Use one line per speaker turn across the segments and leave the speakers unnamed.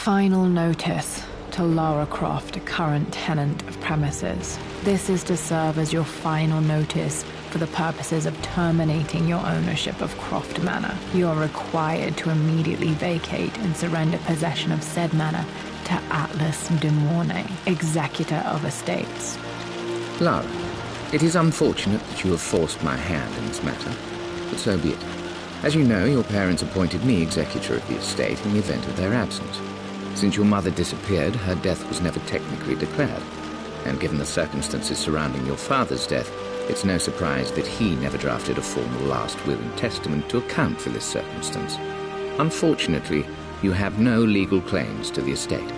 Final notice to Lara Croft, a current tenant of premises. This is to serve as your final notice for the purposes of terminating your ownership of Croft Manor. You are required to immediately vacate and surrender possession of said manor to Atlas de Mornay, executor of estates.
Lara, it is unfortunate that you have forced my hand in this matter, but so be it. As you know, your parents appointed me executor of the estate in the event of their absence. Since your mother disappeared, her death was never technically declared, and given the circumstances surrounding your father's death, it's no surprise that he never drafted a formal last will and testament to account for this circumstance. Unfortunately, you have no legal claims to the estate.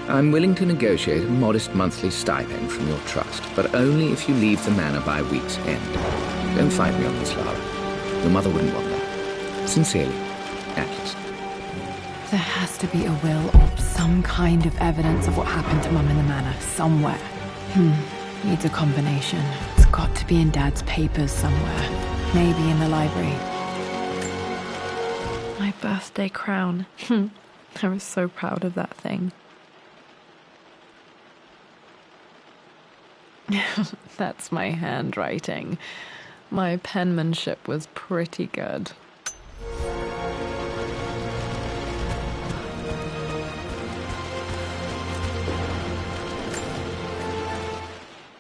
I'm willing to negotiate a modest monthly stipend from your trust, but only if you leave the manor by week's end. Don't fight me on this, Lara. Your mother wouldn't want that. Sincerely, Atlas.
There has to be a will or some kind of evidence of what happened to Mum in the manor, somewhere. Needs a combination. It's got to be in Dad's papers somewhere. Maybe in the library. My birthday crown. I was so proud of that thing. That's my handwriting. My penmanship was pretty good.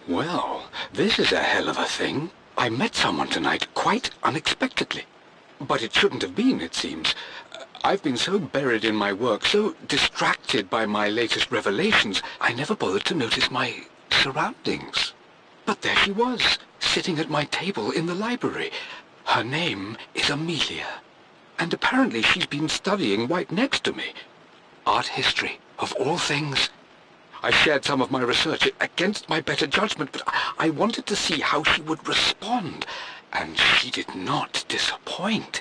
Well, this is a hell of a thing. I met someone tonight quite unexpectedly. But it shouldn't have been, it seems. I've been so buried in my work, so distracted by my latest revelations, I never bothered to notice my surroundings. But there she was, sitting at my table in the library. Her name is Amelia. And apparently she's been studying right next to me. Art history, of all things. I shared some of my research against my better judgment, but I wanted to see how she would respond. And she did not disappoint.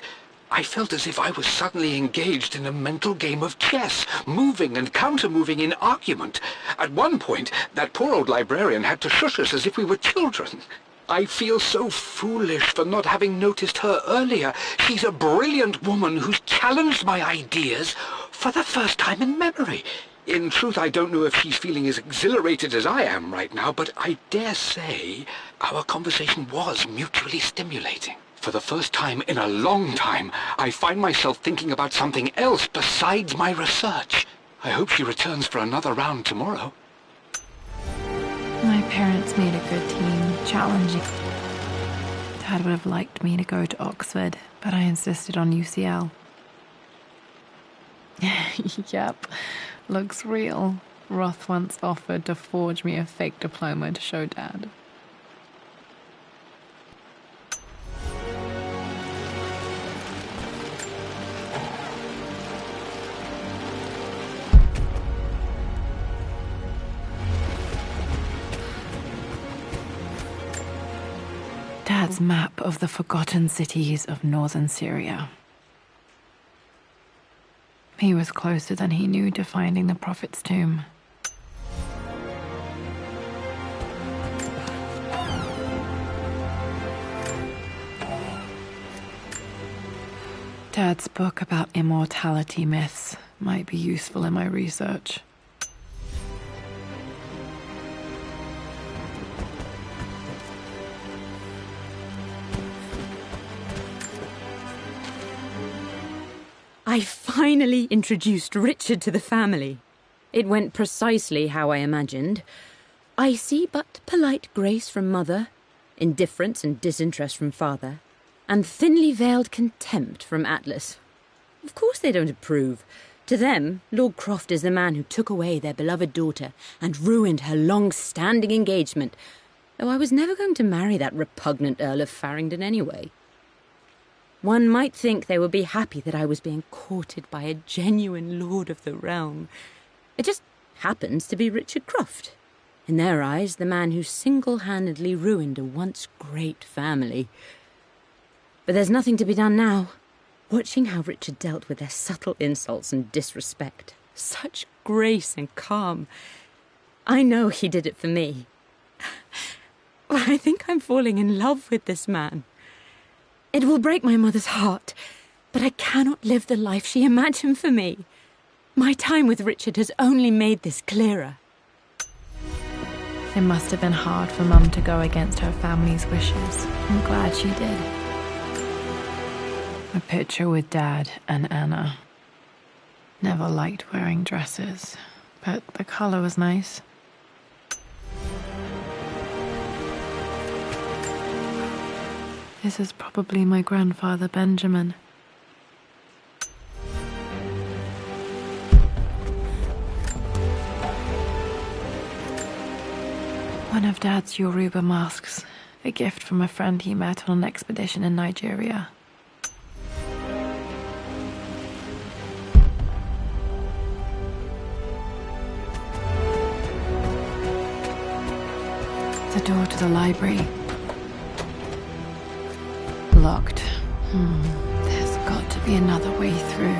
I felt as if I was suddenly engaged in a mental game of chess, moving and counter-moving in argument. At one point, that poor old librarian had to shush us as if we were children. I feel so foolish for not having noticed her earlier. She's a brilliant woman who's challenged my ideas for the first time in memory. In truth, I don't know if she's feeling as exhilarated as I am right now, but I dare say our conversation was mutually stimulating. For the first time in a long time, I find myself thinking about something else besides my research. I hope she returns for another round tomorrow.
My parents made a good team, challenging. Dad would have liked me to go to Oxford, but I insisted on UCL. Yep. Looks real. Roth once offered to forge me a fake diploma to show Dad. Dad's map of the forgotten cities of northern Syria. He was closer than he knew to finding the Prophet's tomb. Dad's book about immortality myths might be useful in my research.
I finally introduced Richard to the family. It went precisely how I imagined. I see but polite grace from mother, indifference and disinterest from father, and thinly veiled contempt from Atlas. Of course they don't approve. To them, Lord Croft is the man who took away their beloved daughter and ruined her long-standing engagement, though I was never going to marry that repugnant Earl of Farringdon anyway. One might think they would be happy that I was being courted by a genuine lord of the realm. It just happens to be Richard Croft. In their eyes, the man who single-handedly ruined a once great family. But there's nothing to be done now. Watching how Richard dealt with their subtle insults and disrespect. Such grace and calm. I know he did it for me. I think I'm falling in love with this man. It will break my mother's heart, but I cannot live the life she imagined for me. My time with Richard has only made this clearer.
It must have been hard for Mum to go against her family's wishes. I'm glad she did. A picture with Dad and Anna. Never liked wearing dresses, but the color was nice. This is probably my grandfather Benjamin. One of Dad's Yoruba masks, a gift from a friend he met on an expedition in Nigeria. The door to the library. Locked. There's got to be another way through.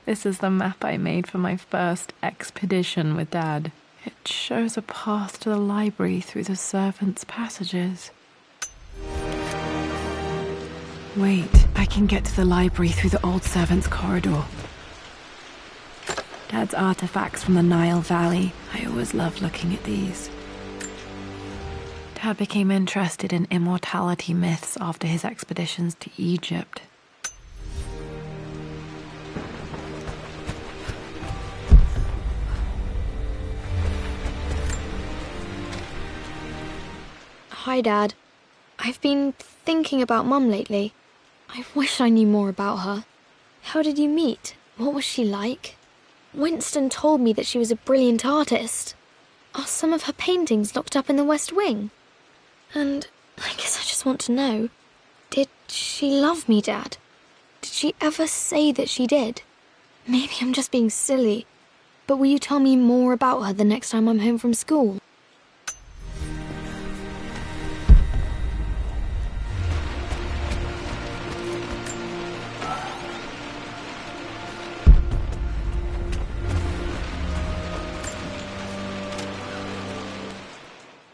This is the map I made for my first expedition with Dad. It shows a path to the library through the servants' passages. Wait, I can get to the library through the old servants' corridor. Dad's artifacts from the Nile Valley. I always loved looking at these. Dad became interested in immortality myths after his expeditions to Egypt.
Hi, Dad. I've been thinking about Mum lately. I wish I knew more about her. How did you meet? What was she like? Winston told me that she was a brilliant artist. Are some of her paintings locked up in the West Wing? And I guess I just want to know, did she love me, Dad? Did she ever say that she did? Maybe I'm just being silly, but will you tell me more about her the next time I'm home from school?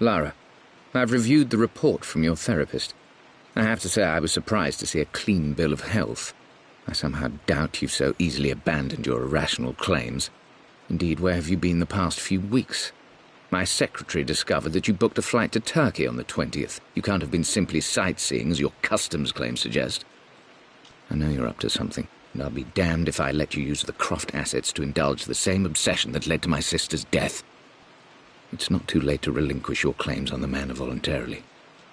Lara, I've reviewed the report from your therapist. I have to say I was surprised to see a clean bill of health. I somehow doubt you've so easily abandoned your irrational claims. Indeed, where have you been the past few weeks? My secretary discovered that you booked a flight to Turkey on the 20th. You can't have been simply sightseeing, as your customs claims suggest. I know you're up to something, and I'll be damned if I let you use the Croft assets to indulge the same obsession that led to my sister's death. It's not too late to relinquish your claims on the manor voluntarily.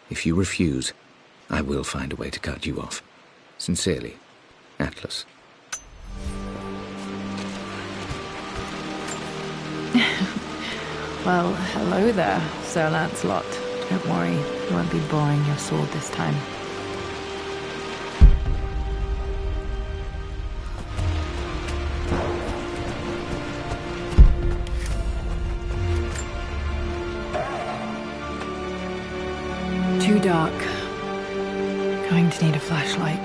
If you refuse, I will find a way to cut you off. Sincerely, Atlas.
Well, hello there, Sir Lancelot. Don't worry, I won't be borrowing your sword this time. Too dark. Going to need a flashlight.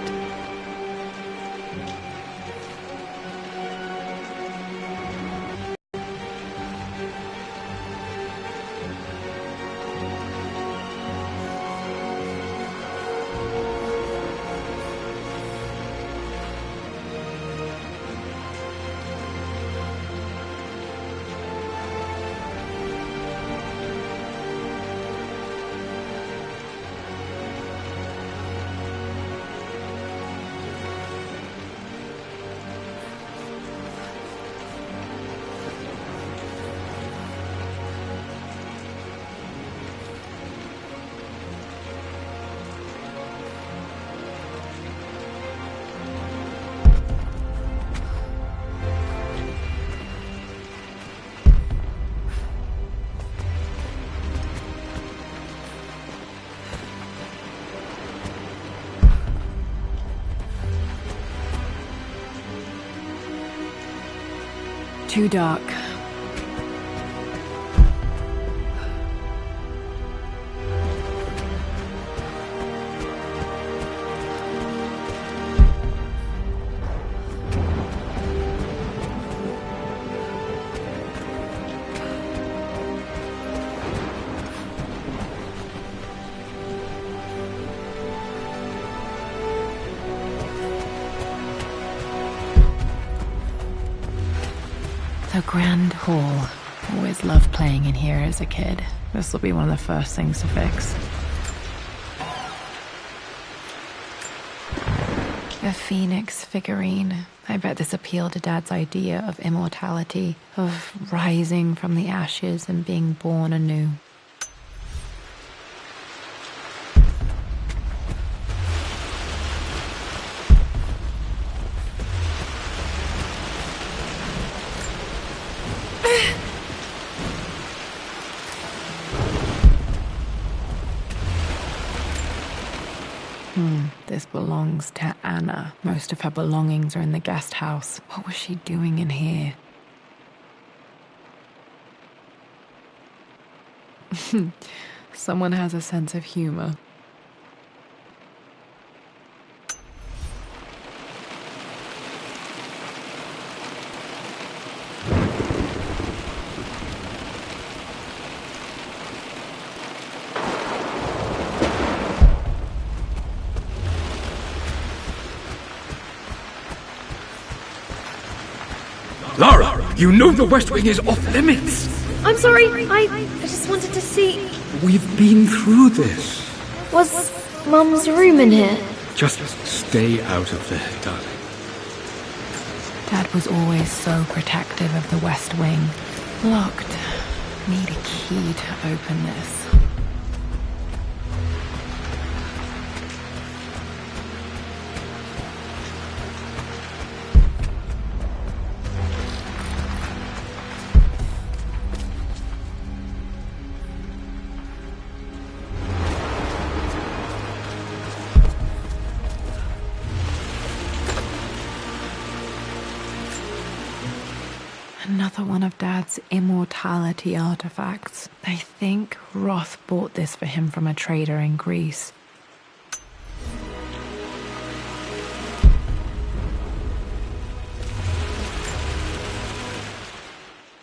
Too dark. The Grand Hall. Always loved playing in here as a kid. This will be one of the first things to fix. A phoenix figurine. I bet this appealed to Dad's idea of immortality, of rising from the ashes and being born anew. This belongs to Anna. Most of her belongings are in the guest house. What was she doing in here? Someone has a sense of humor.
Lara, you know the West Wing is off limits.
I'm sorry, I just wanted to see...
We've been through this.
Was Mum's room in here?
Just stay out of there, darling.
Dad was always so protective of the West Wing. Locked. Need a key to open this. Another one of Dad's immortality artifacts. I think Roth bought this for him from a trader in Greece.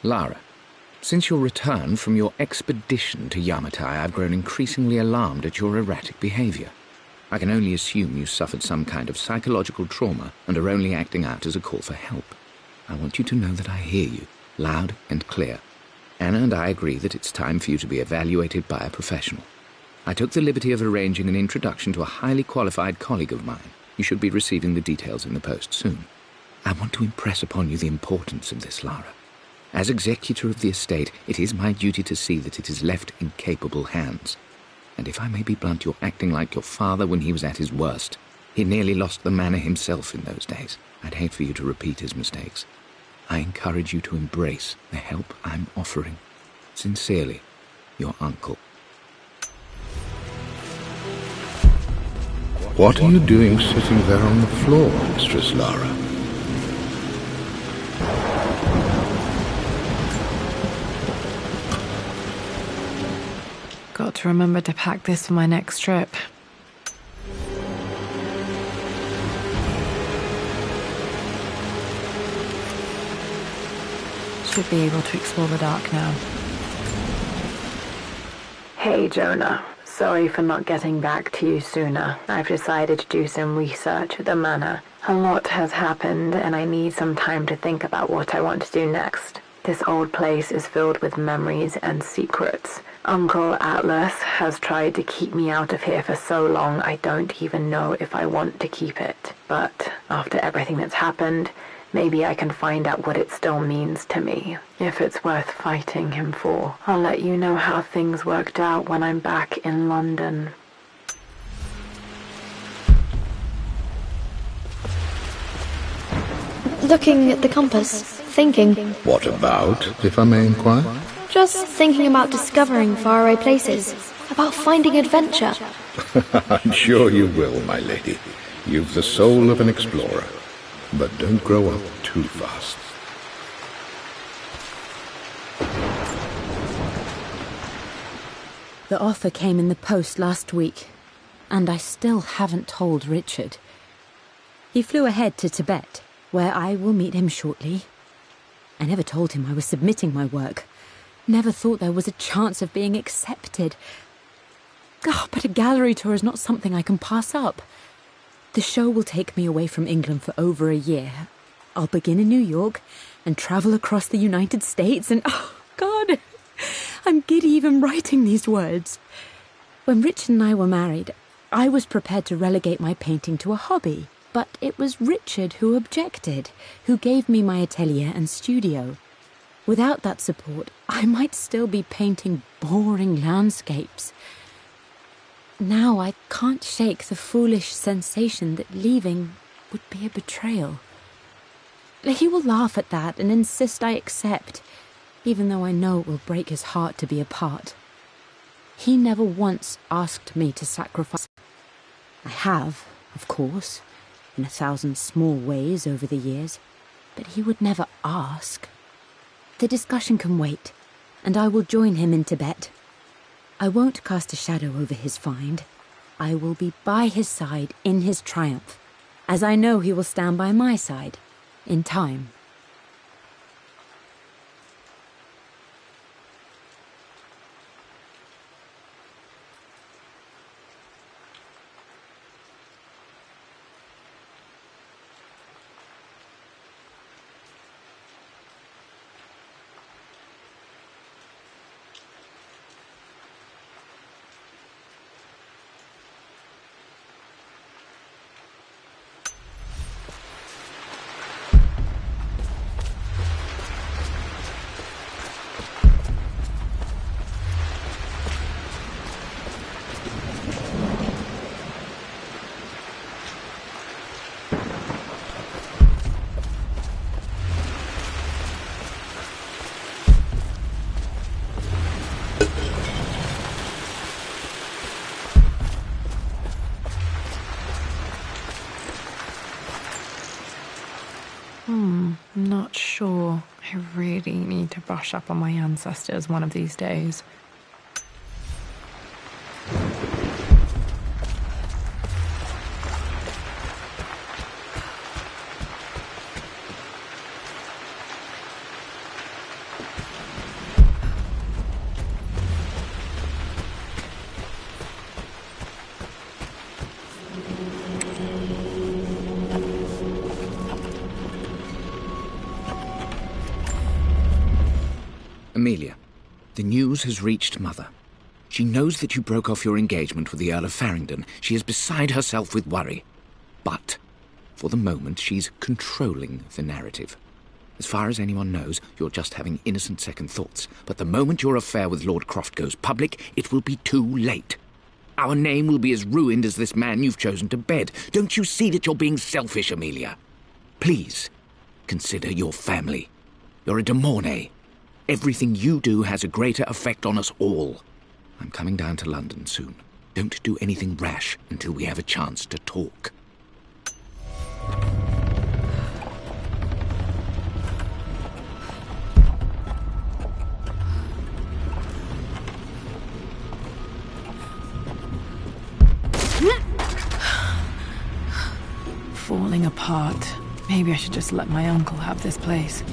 Lara, since your return from your expedition to Yamatai, I've grown increasingly alarmed at your erratic behavior. I can only assume you suffered some kind of psychological trauma and are only acting out as a call for help. I want you to know that I hear you, loud and clear. Anna and I agree that it's time for you to be evaluated by a professional. I took the liberty of arranging an introduction to a highly qualified colleague of mine. You should be receiving the details in the post soon. I want to impress upon you the importance of this, Lara. As executor of the estate, it is my duty to see that it is left in capable hands. And if I may be blunt, you're acting like your father when he was at his worst. He nearly lost the manor himself in those days. I'd hate for you to repeat his mistakes. I encourage you to embrace the help I'm offering. Sincerely, your uncle.
What are you doing sitting there on the floor, Mistress Lara?
Got to remember to pack this for my next trip. Should be able to explore the dark now. Hey, Jonah. Sorry for not getting back to you sooner. I've decided to do some research at the manor. A lot has happened, and I need some time to think about what I want to do next. This old place is filled with memories and secrets. Uncle Atlas has tried to keep me out of here for so long I don't even know if I want to keep it. But after everything that's happened, maybe I can find out what it still means to me, if it's worth fighting him for. I'll let you know how things worked out when I'm back in London.
Looking at the compass, thinking.
What about, if I may inquire?
Just thinking about discovering faraway places, about finding adventure.
I'm sure you will, my lady. You've the soul of an explorer. But don't grow up too fast.
The offer came in the post last week, and I still haven't told Richard. He flew ahead to Tibet, where I will meet him shortly. I never told him I was submitting my work. Never thought there was a chance of being accepted. Oh, but a gallery tour is not something I can pass up. The show will take me away from England for over a year. I'll begin in New York and travel across the United States and... Oh, God, I'm giddy even writing these words. When Richard and I were married, I was prepared to relegate my painting to a hobby, but it was Richard who objected, who gave me my atelier and studio. Without that support, I might still be painting boring landscapes. Now I can't shake the foolish sensation that leaving would be a betrayal. He will laugh at that and insist I accept, even though I know it will break his heart to be apart. He never once asked me to sacrifice. I have, of course, in 1,000 small ways over the years, but he would never ask. The discussion can wait, and I will join him in Tibet. I won't cast a shadow over his find. I will be by his side in his triumph, as I know he will stand by my side, in time.
I'm not sure. I really need to brush up on my ancestors one of these days.
Amelia, the news has reached Mother. She knows that you broke off your engagement with the Earl of Farringdon. She is beside herself with worry. But, for the moment, she's controlling the narrative. As far as anyone knows, you're just having innocent second thoughts. But the moment your affair with Lord Croft goes public, it will be too late. Our name will be as ruined as this man you've chosen to bed. Don't you see that you're being selfish, Amelia? Please, consider your family. You're a de Mornay. Everything you do has a greater effect on us all. I'm coming down to London soon. Don't do anything rash until we have a chance to talk.
Falling apart. Maybe I should just let my uncle have this place.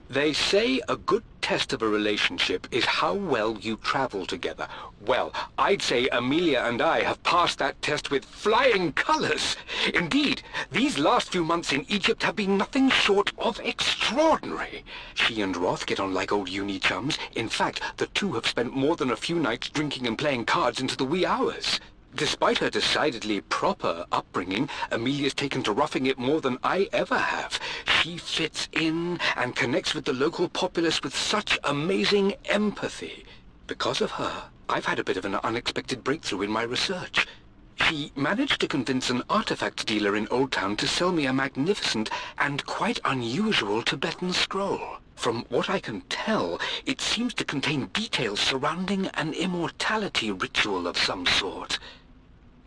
They say a good test of a relationship is how well you travel together. Well, I'd say Amelia and I have passed that test with flying colors. Indeed, these last few months in Egypt have been nothing short of extraordinary. She and Roth get on like old uni chums. In fact, the two have spent more than a few nights drinking and playing cards into the wee hours. Despite her decidedly proper upbringing, Amelia's taken to roughing it more than I ever have. She fits in and connects with the local populace with such amazing empathy. Because of her, I've had a bit of an unexpected breakthrough in my research. She managed to convince an artifact dealer in Old Town to sell me a magnificent and quite unusual Tibetan scroll. From what I can tell, it seems to contain details surrounding an immortality ritual of some sort.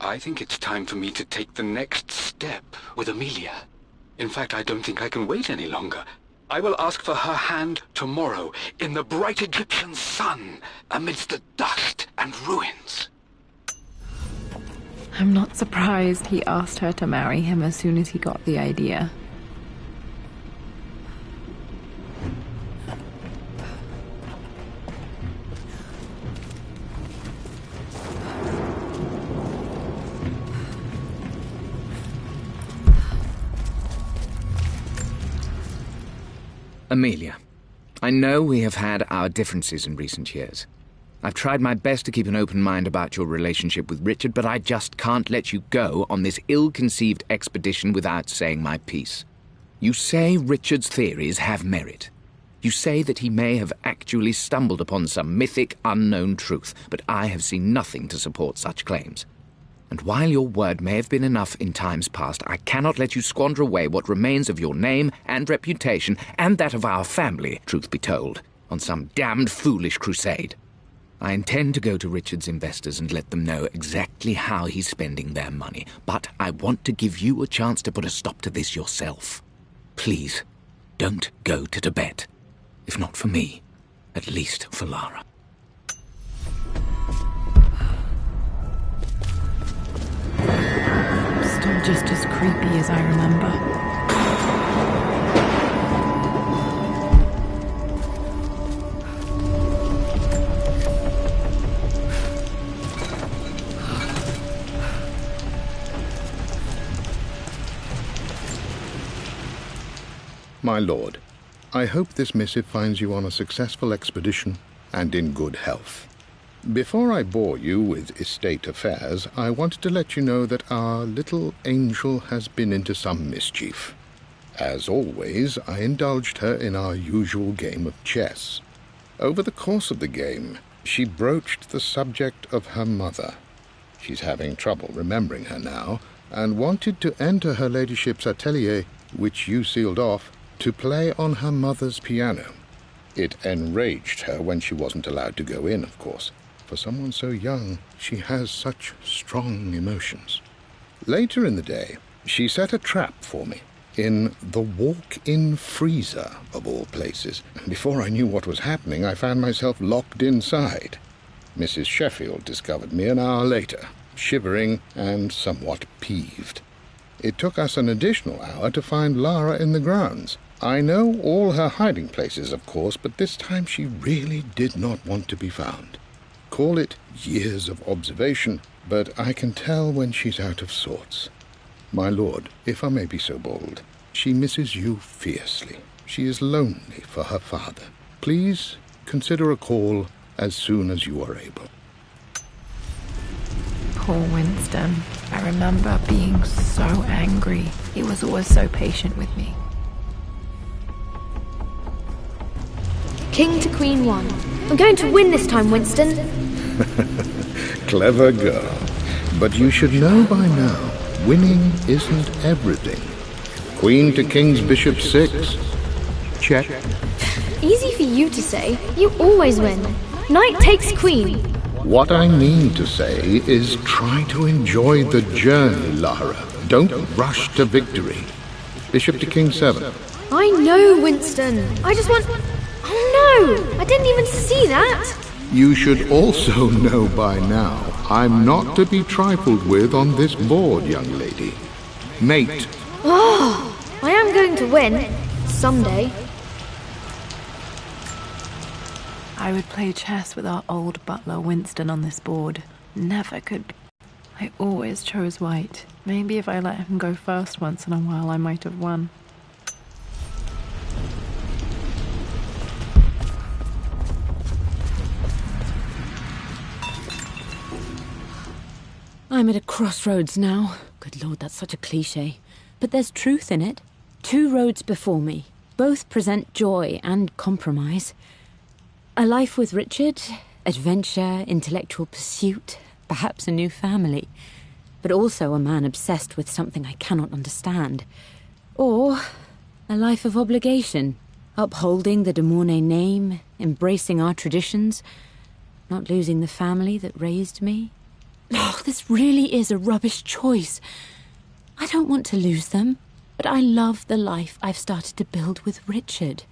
I think it's time for me to take the next step with Amelia. In fact, I don't think I can wait any longer. I will ask for her hand tomorrow in the bright Egyptian sun amidst the dust and ruins.
I'm not surprised he asked her to marry him as soon as he got the idea.
Amelia, I know we have had our differences in recent years. I've tried my best to keep an open mind about your relationship with Richard, but I just can't let you go on this ill-conceived expedition without saying my piece. You say Richard's theories have merit. You say that he may have actually stumbled upon some mythic, unknown truth, but I have seen nothing to support such claims. And while your word may have been enough in times past, I cannot let you squander away what remains of your name and reputation, and that of our family, truth be told, on some damned foolish crusade. I intend to go to Richard's investors and let them know exactly how he's spending their money, but I want to give you a chance to put a stop to this yourself. Please, don't go to Tibet. If not for me, at least for Lara.
Still just as creepy as I remember.
My lord, I hope this missive finds you on a successful expedition and in good health. Before I bore you with estate affairs, I wanted to let you know that our little angel has been into some mischief. As always, I indulged her in our usual game of chess. Over the course of the game, she broached the subject of her mother. She's having trouble remembering her now, and wanted to enter her ladyship's atelier, which you sealed off, to play on her mother's piano. It enraged her when she wasn't allowed to go in, of course. For someone so young, she has such strong emotions. Later in the day, she set a trap for me in the walk-in freezer, of all places. Before I knew what was happening, I found myself locked inside. Mrs. Sheffield discovered me an hour later, shivering and somewhat peeved. It took us an additional hour to find Lara in the grounds. I know all her hiding places, of course, but this time she really did not want to be found. Call it years of observation, but I can tell when she's out of sorts. My lord, if I may be so bold, she misses you fiercely. She is lonely for her father. Please consider a call as soon as you are able.
Poor Winston. I remember being so angry. He was always so patient with me.
King to Queen 1. I'm going to win this time, Winston.
Clever girl. But you should know by now, winning isn't everything. Queen to King's Bishop 6. Check.
Easy for you to say. You always win. Knight takes Queen.
What I mean to say is try to enjoy the journey, Lara. Don't rush to victory. Bishop to King 7.
I know, Winston. I just want... Oh no! I didn't even see that!
You should also know by now, I'm not to be trifled with on this board, young lady. Mate.
Oh, I am going to win. Someday.
I would play chess with our old butler Winston on this board. Never could. I always chose white. Maybe if I let him go first once in a while, I might have won.
I'm at a crossroads now. Good Lord, that's such a cliché. But there's truth in it. 2 roads before me. Both present joy and compromise. A life with Richard, adventure, intellectual pursuit, perhaps a new family. But also a man obsessed with something I cannot understand. Or a life of obligation, upholding the de Mornay name, embracing our traditions, not losing the family that raised me. Oh, this really is a rubbish choice. I don't want to lose them, but I love the life I've started to build with Richard.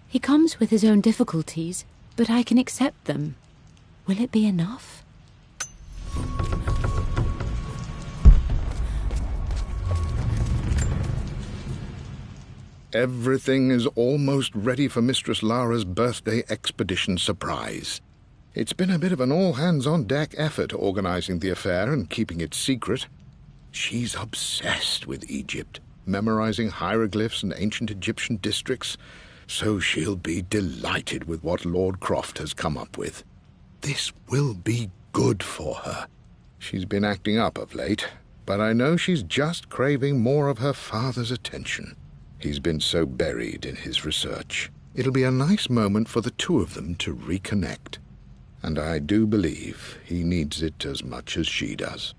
He comes with his own difficulties, but I can accept them. Will it be enough?
Everything is almost ready for Mistress Lara's birthday expedition surprise. It's been a bit of an all-hands-on-deck effort organizing the affair and keeping it secret. She's obsessed with Egypt, memorizing hieroglyphs and ancient Egyptian districts. so she'll be delighted with what Lord Croft has come up with. This will be good for her. She's been acting up of late, but I know she's just craving more of her father's attention. He's been so buried in his research. It'll be a nice moment for the two of them to reconnect. And I do believe he needs it as much as she does.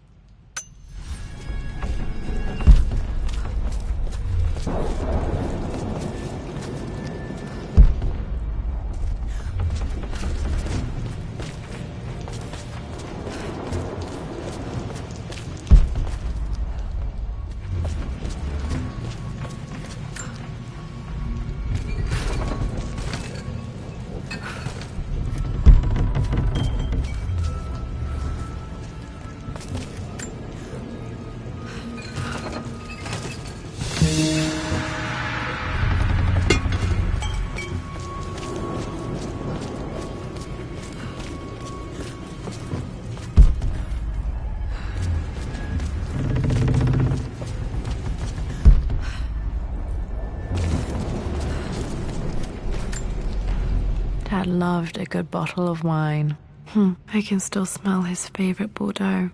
Dad loved a good bottle of wine. I can still smell his favorite Bordeaux.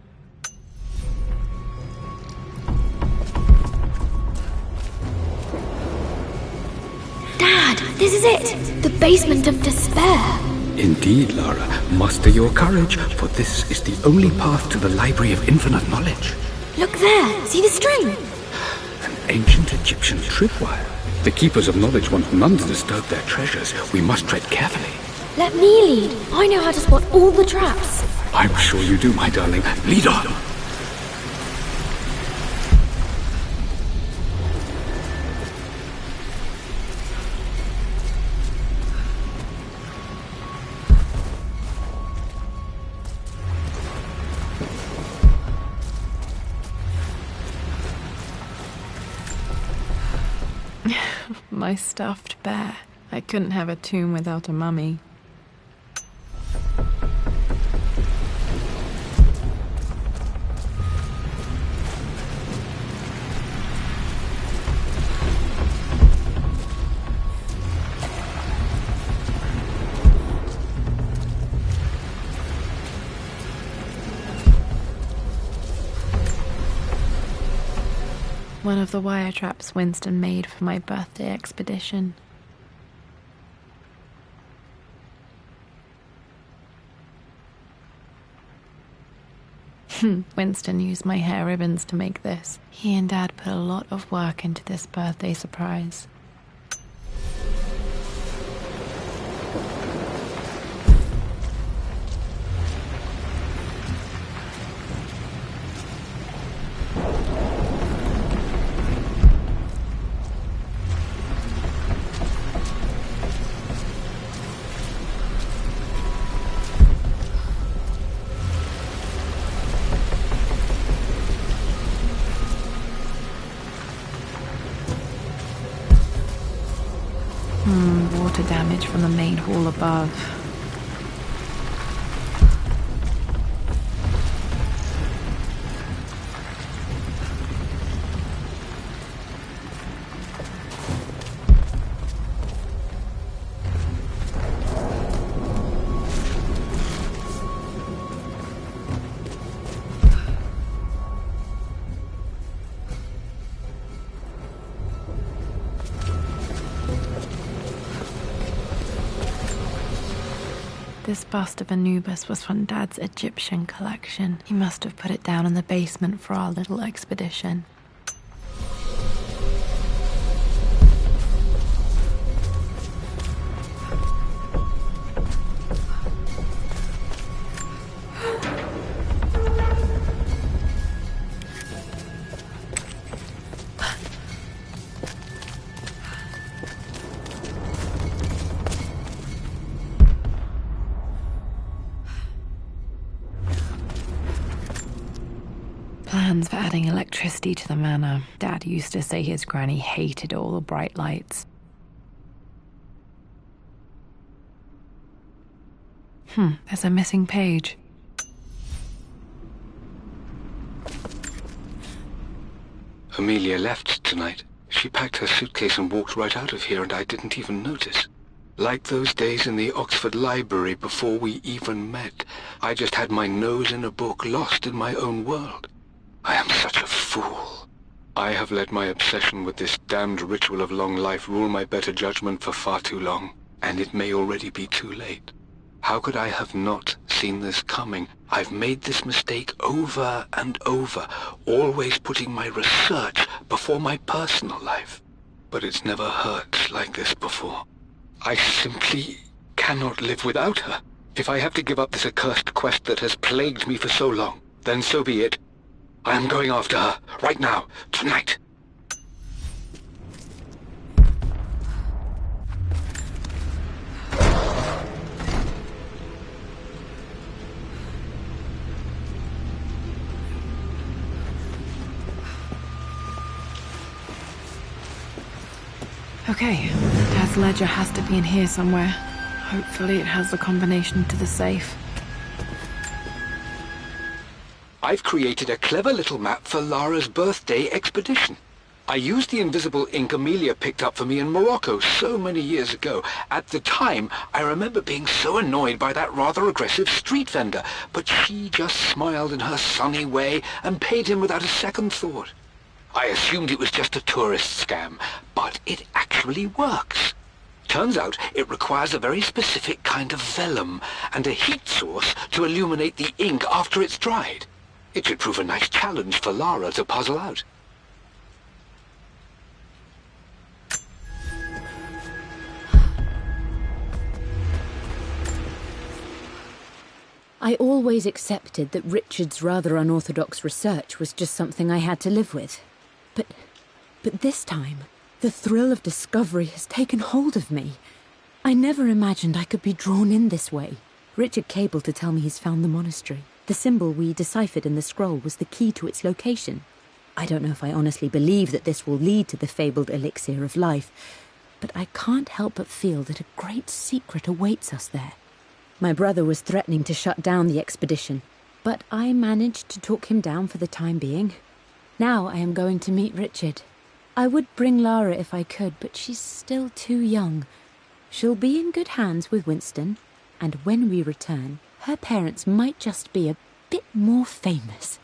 Dad, this is it! The basement of despair!
Indeed, Lara. Muster your courage, for this is the only path to the Library of Infinite Knowledge.
Look there! See the string?
An ancient Egyptian tripwire. The Keepers of Knowledge want none to disturb their treasures. We must tread carefully.
Let me lead. I know how to spot all the traps.
I'm sure you do, my darling. Lead on!
My stuffed bear. I couldn't have a tomb without a mummy. One of the wire traps Winston made for my birthday expedition. Winston used my hair ribbons to make this. He and Dad put a lot of work into this birthday surprise. Water damage from the main hall above. This bust of Anubis was from Dad's Egyptian collection. He must have put it down in the basement for our little expedition. Plans for adding electricity to the manor. Dad used to say his granny hated all the bright lights. There's a missing page.
Amelia left tonight. She packed her suitcase and walked right out of here, and I didn't even notice. Like those days in the Oxford Library before we even met. I just had my nose in a book, lost in my own world. I am such a fool. I have let my obsession with this damned ritual of long life rule my better judgment for far too long, and it may already be too late. How could I have not seen this coming? I've made this mistake over and over, always putting my research before my personal life. But it's never hurt like this before. I simply cannot live without her. If I have to give up this accursed quest that has plagued me for so long, then so be it. I am going after her, right now, tonight.
Okay, Dad's ledger has to be in here somewhere. Hopefully it has the combination to the safe.
I've created a clever little map for Lara's birthday expedition. I used the invisible ink Amelia picked up for me in Morocco so many years ago. At the time, I remember being so annoyed by that rather aggressive street vendor, but she just smiled in her sunny way and paid him without a second thought. I assumed it was just a tourist scam, but it actually works. Turns out it requires a very specific kind of vellum and a heat source to illuminate the ink after it's dried. It should prove a nice challenge for Lara to puzzle out.
I always accepted that Richard's rather unorthodox research was just something I had to live with. But this time, the thrill of discovery has taken hold of me. I never imagined I could be drawn in this way. Richard cabled to tell me he's found the monastery. The symbol we deciphered in the scroll was the key to its location. I don't know if I honestly believe that this will lead to the fabled elixir of life, but I can't help but feel that a great secret awaits us there. My brother was threatening to shut down the expedition, but I managed to talk him down for the time being. Now I am going to meet Richard. I would bring Lara if I could, but she's still too young. She'll be in good hands with Winston, and when we return, her parents might just be a bit more famous.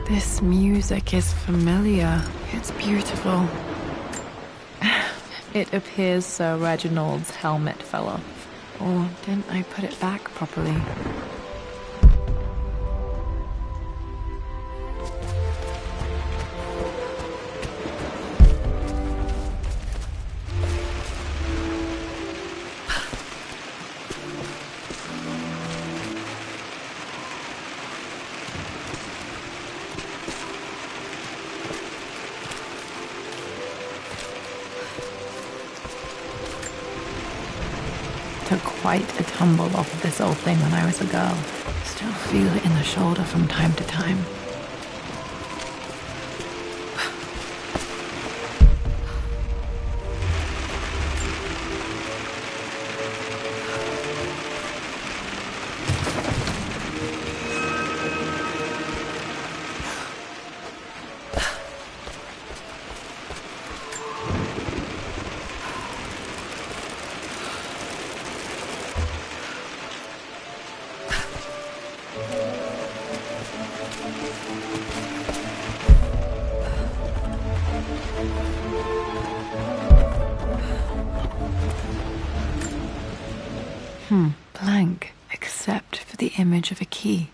This music is familiar. It's beautiful. It appears Sir Reginald's helmet fell off. Or didn't I put it back properly? Took quite a tumble off of this old thing when I was a girl. Still feel it in the shoulder from time to time. Blank, except for the image of a key.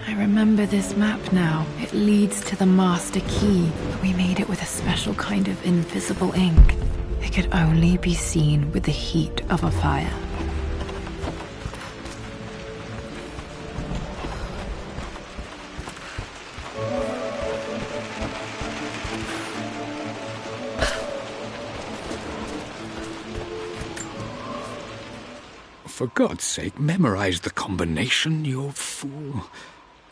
I remember this map now. It leads to the master key. We made it with a special kind of invisible ink. It could only be seen with the heat of a fire.
For God's sake, memorize the combination, you fool.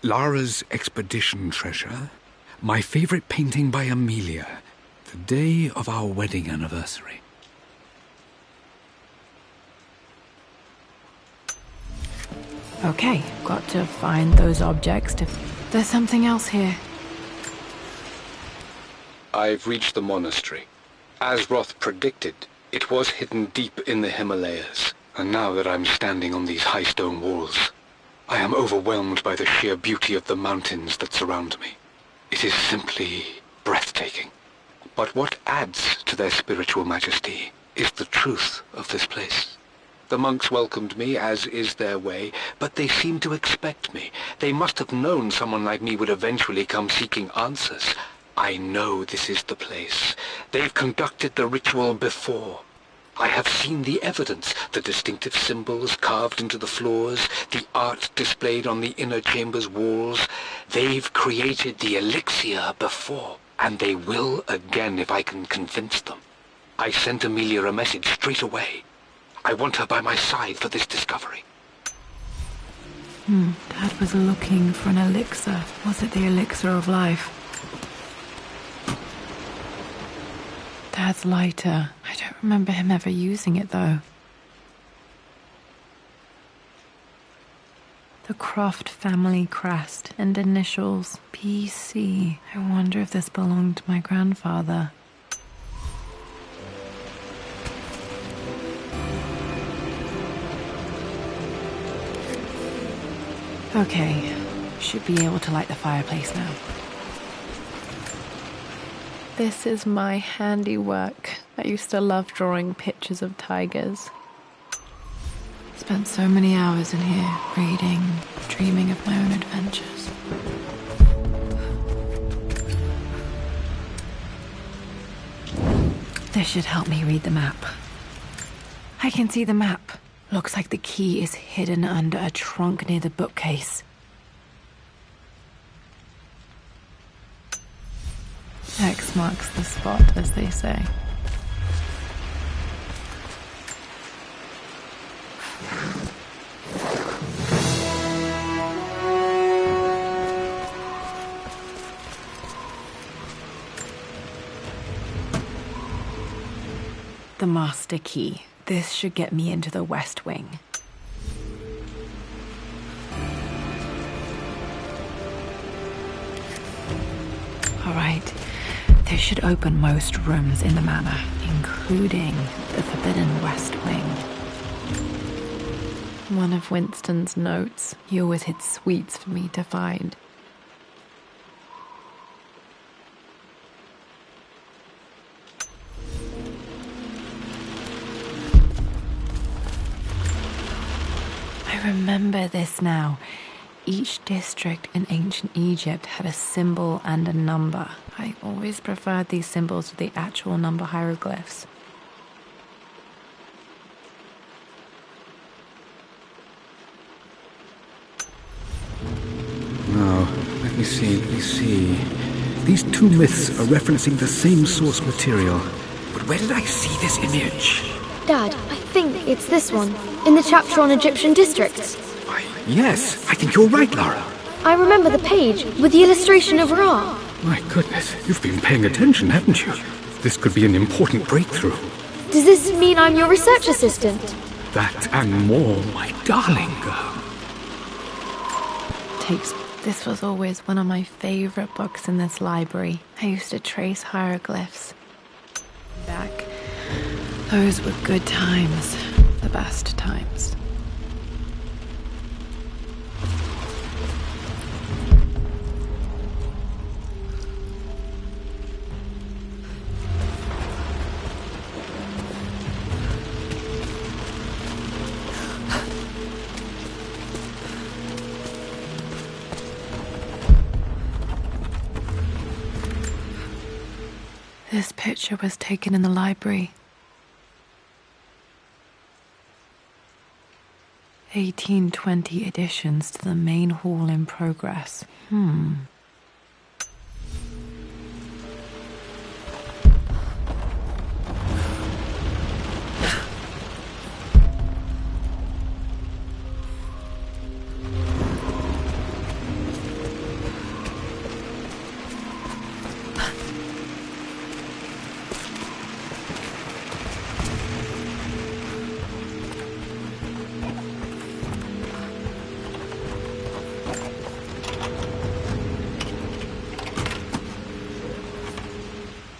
Lara's expedition treasure, my favorite painting by Amelia, the day of our wedding anniversary.
Okay, got to find those objects to... There's something else here.
I've reached the monastery. As Roth predicted, it was hidden deep in the Himalayas. And now that I'm standing on these high stone walls, I am overwhelmed by the sheer beauty of the mountains that surround me. It is simply breathtaking. But what adds to their spiritual majesty is the truth of this place. The monks welcomed me, as is their way, but they seemed to expect me. They must have known someone like me would eventually come seeking answers. I know this is the place. They've conducted the ritual before. I have seen the evidence, the distinctive symbols carved into the floors, the art displayed on the inner chamber's walls. They've created the elixir before, and they will again if I can convince them. I sent Amelia a message straight away. I want her by my side for this discovery.
Dad was looking for an elixir. Was it the elixir of life? Dad's lighter. I don't remember him ever using it, though. The Croft family crest and initials PC. I wonder if this belonged to my grandfather. Okay, should be able to light the fireplace now. This is my handiwork. I used to love drawing pictures of tigers. Spent so many hours in here, reading, dreaming of my own adventures. This should help me read the map. I can see the map. Looks like the key is hidden under a trunk near the bookcase. X marks the spot, as they say. The master key. This should get me into the West Wing. All right. This should open most rooms in the manor, including the forbidden West Wing. One of Winston's notes. He always hid sweets for me to find. I remember this now. Each district in ancient Egypt had a symbol and a number. I always preferred these symbols to the actual number hieroglyphs.
Now, let me see. These two myths are referencing the same source material. But where did I see this image?
Dad, I think it's this one, in the chapter on Egyptian districts.
Why, yes, I think you're right, Lara.
I remember the page with the illustration of Ra.
My goodness, you've been paying attention, haven't you? This could be an important breakthrough.
Does this mean I'm your research assistant?
That and more, my darling girl.
This was always one of my favorite books in this library. I used to trace hieroglyphs. Back. Those were good times. The best times. This picture was taken in the library. 1820 additions to the main hall in progress.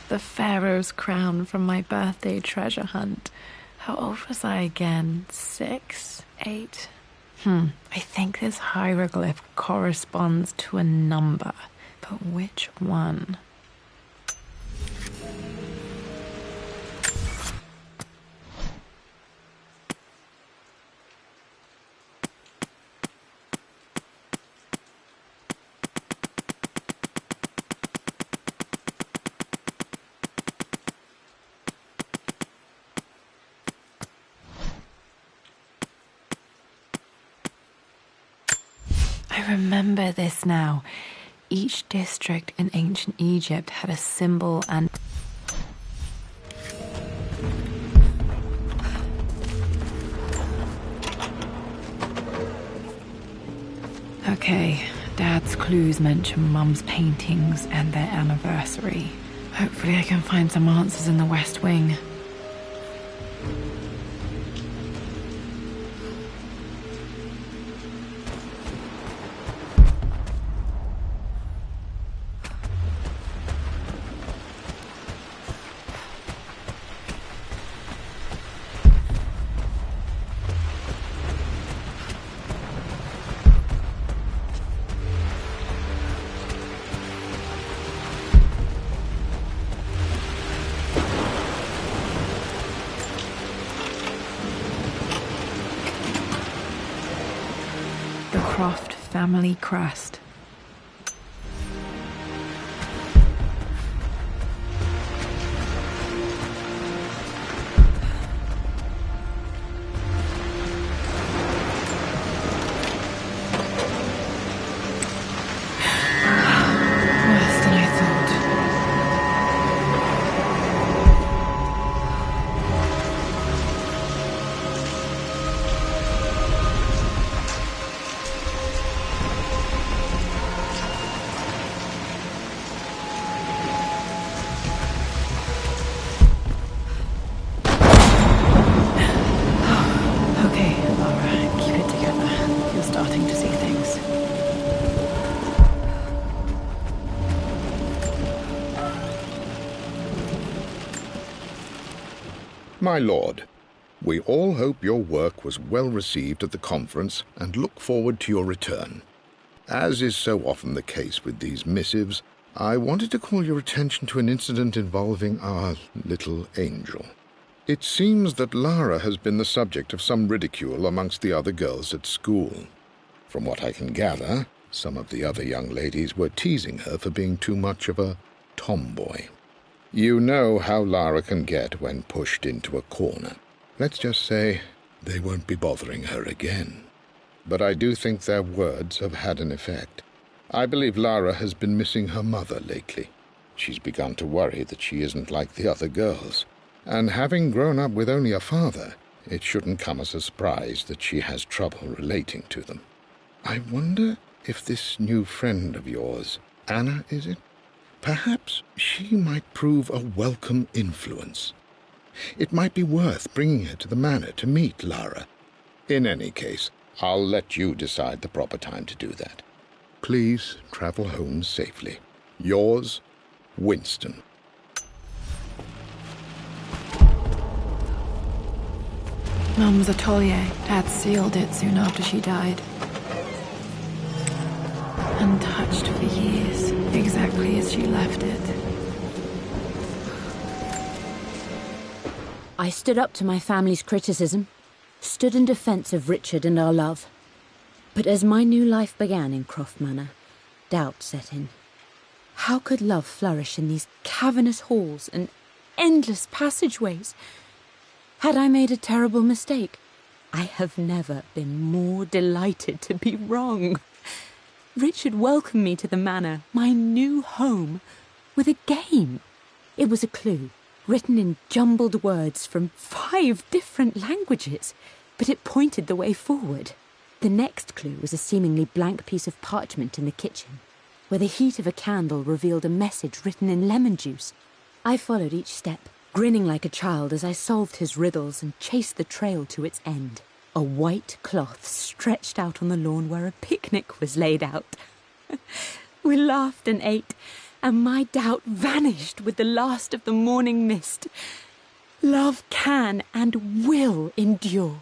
The Pharaoh's crown from my birthday treasure hunt. How old was I again? 6? 8? I think this hieroglyph corresponds to a number. But which one? I remember this now. Each district in ancient Egypt had a symbol and... Okay, Dad's clues mention Mum's paintings and their anniversary. Hopefully I can find some answers in the West Wing. The Croft family crest. Worse than I thought. Okay, Lara, keep it together. You're starting to see things.
My lord, we all hope your work was well received at the conference and look forward to your return. As is so often the case with these missives, I wanted to call your attention to an incident involving our little angel. It seems that Lara has been the subject of some ridicule amongst the other girls at school. From what I can gather, some of the other young ladies were teasing her for being too much of a tomboy. You know how Lara can get when pushed into a corner. Let's just say they won't be bothering her again. But I do think their words have had an effect. I believe Lara has been missing her mother lately. She's begun to worry that she isn't like the other girls. And having grown up with only a father, it shouldn't come as a surprise that she has trouble relating to them. I wonder if this new friend of yours, Anna, is it? Perhaps she might prove a welcome influence. It might be worth bringing her to the manor to meet Lara. In any case, I'll let you decide the proper time to do that. Please travel home safely. Yours, Winston.
Mum's atelier. Dad sealed it soon after she died. Untouched for years, exactly as she left it.
I stood up to my family's criticism, stood in defence of Richard and our love. But as my new life began in Croft Manor, doubt set in. How could love flourish in these cavernous halls and endless passageways? Had I made a terrible mistake? I have never been more delighted to be wrong. Richard welcomed me to the manor, my new home, with a game. It was a clue, written in jumbled words from 5 different languages, but it pointed the way forward. The next clue was a seemingly blank piece of parchment in the kitchen, where the heat of a candle revealed a message written in lemon juice. I followed each step, grinning like a child as I solved his riddles and chased the trail to its end. A white cloth stretched out on the lawn where a picnic was laid out. We laughed and ate, and my doubt vanished with the last of the morning mist. Love can and will endure.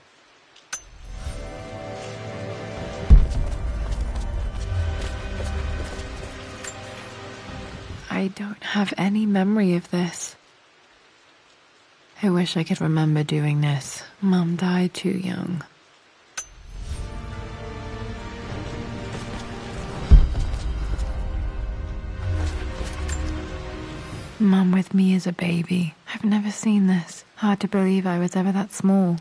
I don't have any memory of this. I wish I could remember doing this. Mum died too young. Mum with me as a baby. I've never seen this. Hard to believe I was ever that small.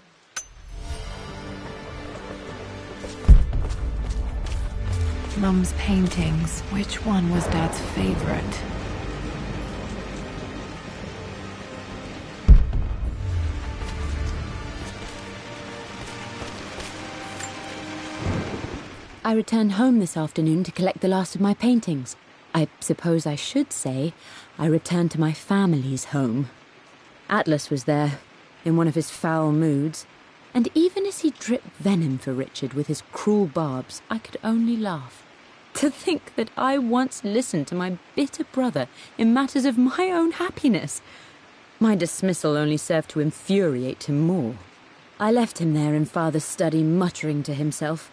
Mum's paintings. Which one was Dad's favorite?
I returned home this afternoon to collect the last of my paintings. I suppose I should say I returned to my family's home. Atlas was there, in one of his foul moods, and even as he dripped venom for Richard with his cruel barbs, I could only laugh. To think that I once listened to my bitter brother in matters of my own happiness. My dismissal only served to infuriate him more. I left him there in Father's study, muttering to himself.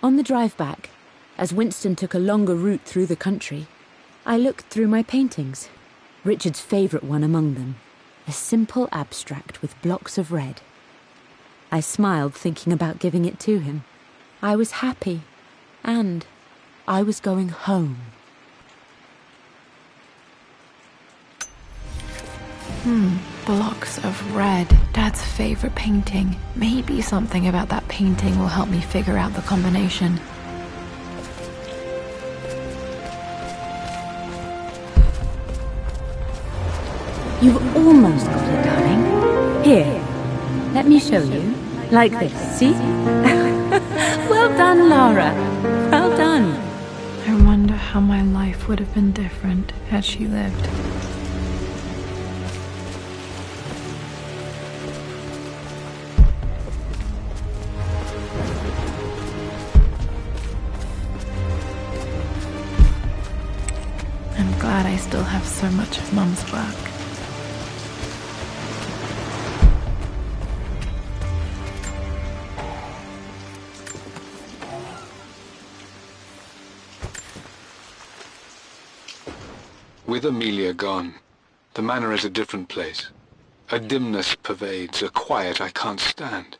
On the drive back, as Winston took a longer route through the country, I looked through my paintings, Richard's favourite one among them, a simple abstract with blocks of red. I smiled, thinking about giving it to him. I was happy, and I was going home.
Blocks of red. Dad's favorite painting. Maybe something about that painting will help me figure out the combination.
You've almost got it, darling. Here, let me show you. Like this, see? Well done, Lara. Well done.
I wonder how my life would have been different had she lived. I'm glad I still have so much of Mum's work.
With Amelia gone, the manor is a different place. A dimness pervades, a quiet I can't stand.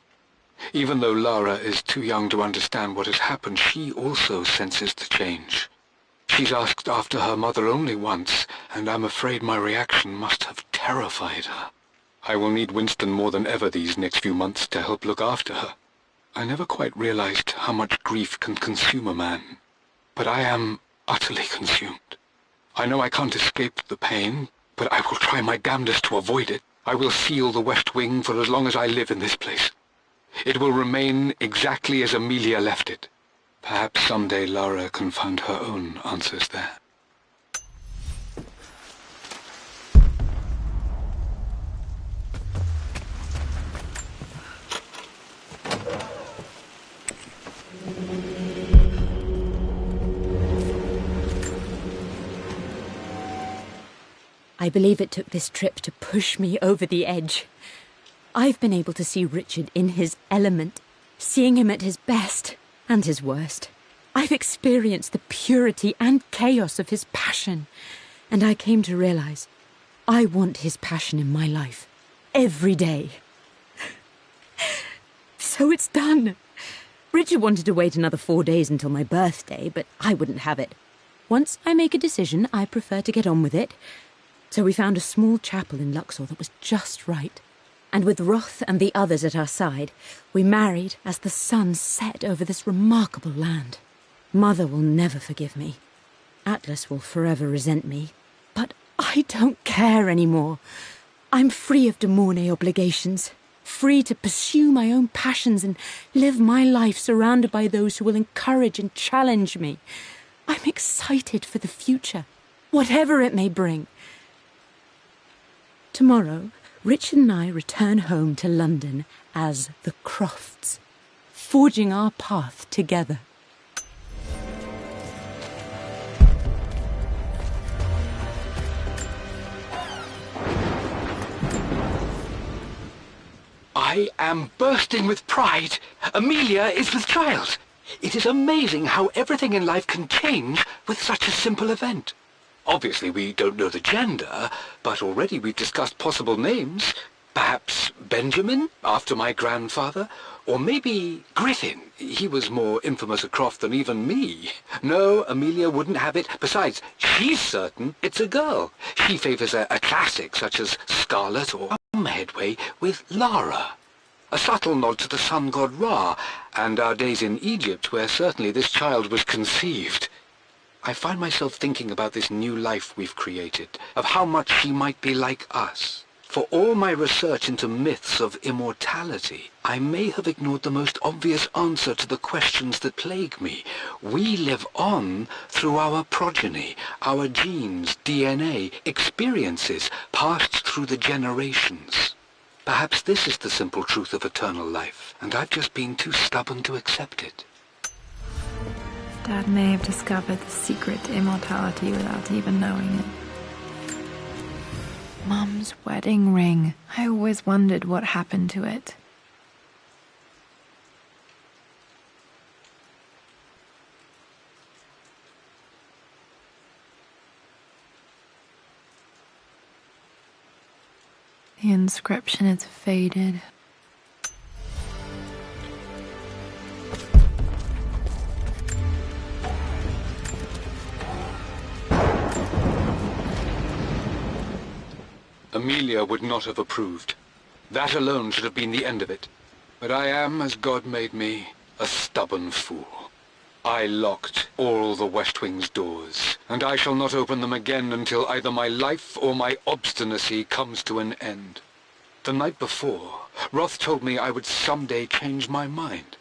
Even though Lara is too young to understand what has happened, she also senses the change. She's asked after her mother only once, and I'm afraid my reaction must have terrified her. I will need Winston more than ever these next few months to help look after her. I never quite realized how much grief can consume a man, but I am utterly consumed. I know I can't escape the pain, but I will try my damnedest to avoid it. I will seal the West Wing for as long as I live in this place. It will remain exactly as Amelia left it. Perhaps someday Lara can find her own answers there.
I believe it took this trip to push me over the edge. I've been able to see Richard in his element, seeing him at his best and his worst. I've experienced the purity and chaos of his passion, and I came to realize I want his passion in my life every day. So it's done. Richard wanted to wait another 4 days until my birthday, but I wouldn't have it. Once I make a decision, I prefer to get on with it. So we found a small chapel in Luxor that was just right. And with Roth and the others at our side, we married as the sun set over this remarkable land. Mother will never forgive me. Atlas will forever resent me. But I don't care anymore. I'm free of de Mornay obligations, free to pursue my own passions and live my life surrounded by those who will encourage and challenge me. I'm excited for the future, whatever it may bring. Tomorrow, Richard and I return home to London as the Crofts, forging our path together.
I am bursting with pride. Amelia is with child. It is amazing how everything in life can change with such a simple event. Obviously, we don't know the gender, but already we've discussed possible names. Perhaps Benjamin, after my grandfather, or maybe Griffin. He was more infamous a Croft than even me. No, Amelia wouldn't have it. Besides, she's certain it's a girl. She favours a classic such as Scarlet or Headway with Lara. A subtle nod to the sun god Ra, and our days in Egypt, where certainly this child was conceived. I find myself thinking about this new life we've created, of how much she might be like us. For all my research into myths of immortality, I may have ignored the most obvious answer to the questions that plague me. We live on through our progeny, our genes, DNA, experiences passed through the generations. Perhaps this is the simple truth of eternal life, and I've just been too stubborn to accept it.
Dad may have discovered the secret to immortality without even knowing it. Mum's wedding ring. I always wondered what happened to it. The inscription is faded.
Amelia would not have approved. That alone should have been the end of it. But I am, as God made me, a stubborn fool. I locked all the West Wing's doors, and I shall not open them again until either my life or my obstinacy comes to an end. The night before, Roth told me I would someday change my mind.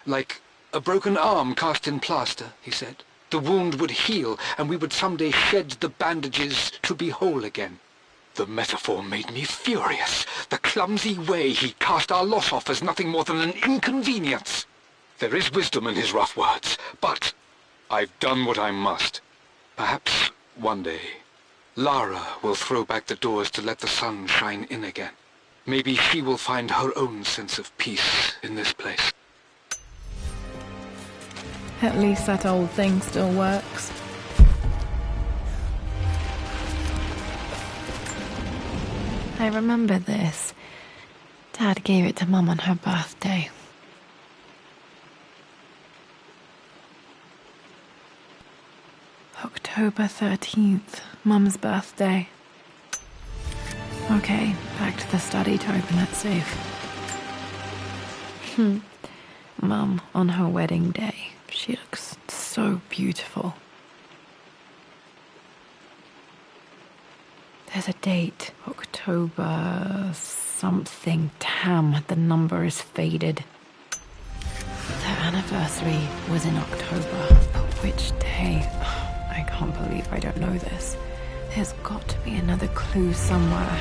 Like a broken arm cast in plaster, he said. The wound would heal, and we would someday shed the bandages to be whole again. The metaphor made me furious. The clumsy way he cast our loss off as nothing more than an inconvenience. There is wisdom in his rough words, but I've done what I must. Perhaps one day, Lara will throw back the doors to let the sun shine in again. Maybe she will find her own sense of peace in this place.
At least that old thing still works. I remember this. Dad gave it to Mum on her birthday. October 13th, Mum's birthday. Okay, back to the study to open that safe. Mum, on her wedding day, she looks so beautiful. There's a date, October something. Damn, the number is faded. Their anniversary was in October, but which day? I can't believe I don't know this. There's got to be another clue somewhere.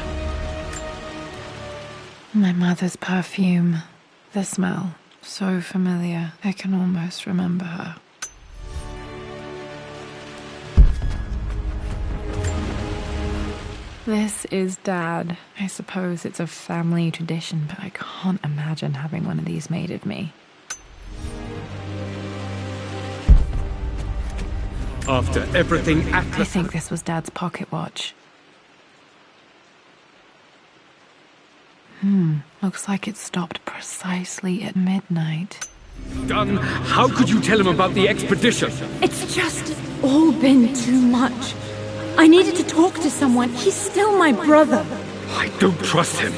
My mother's perfume. The smell. So familiar. I can almost remember her. This is Dad. I suppose it's a family tradition, but I can't imagine having one of these made of me.
After everything Atlas...
I think this was Dad's pocket watch. Looks like it stopped precisely at midnight.
done, how could you tell him about the expedition?
It's just all been too much. I needed to talk to someone. He's still my brother.
I don't trust him.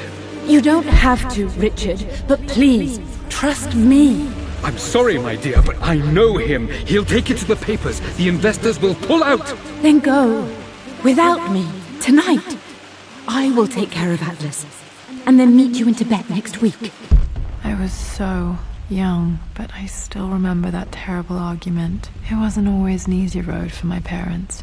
You don't have to, Richard, but please, trust me.
I'm sorry, my dear, but I know him. He'll take it to the papers. The investors will pull out.
Then go. Without me. Tonight. I will take care of Atlas. And then meet you in Tibet next week.
I was so young, but I still remember that terrible argument. It wasn't always an easy road for my parents.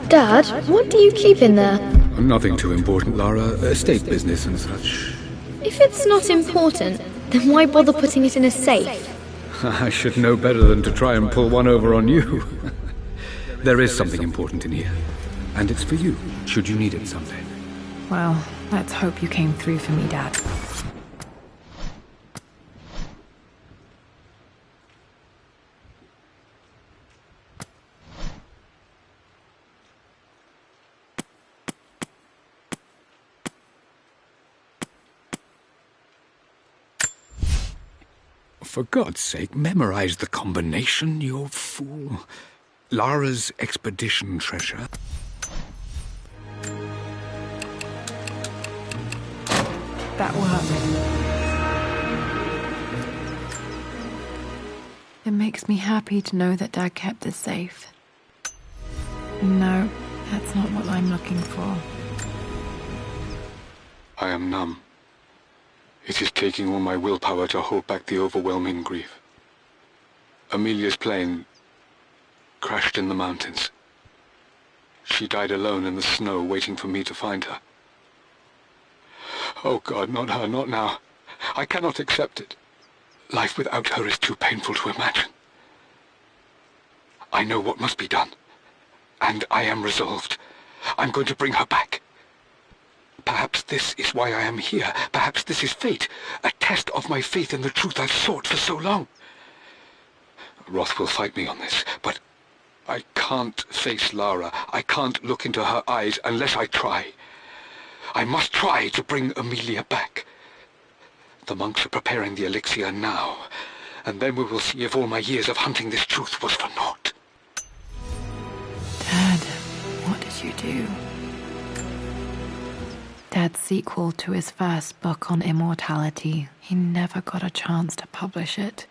Dad, what do you keep in there?
Nothing too important, Lara. Estate business and such.
If it's not important, then why bother putting it in a safe?
I should know better than to try and pull one over on you. There is something important in here. And it's for you, should you need it someday.
Well, let's hope you came through for me, Dad.
For God's sake, memorize the combination, you fool. Lara's expedition treasure.
That worked. It makes me happy to know that Dad kept this safe. No, that's not what I'm looking for.
I am numb. It is taking all my willpower to hold back the overwhelming grief. Amelia's plane crashed in the mountains. She died alone in the snow, waiting for me to find her. Oh God, not her, not now. I cannot accept it. Life without her is too painful to imagine. I know what must be done, and I am resolved. I'm going to bring her back. Perhaps this is why I am here. Perhaps this is fate, a test of my faith in the truth I've sought for so long. Roth will fight me on this, but I can't face Lara. I can't look into her eyes unless I try. I must try to bring Amelia back. The monks are preparing the elixir now, and then we will see if all my years of hunting this truth was for naught.
Dad, what did you do? Dad's sequel to his first book on immortality. He never got a chance to publish it.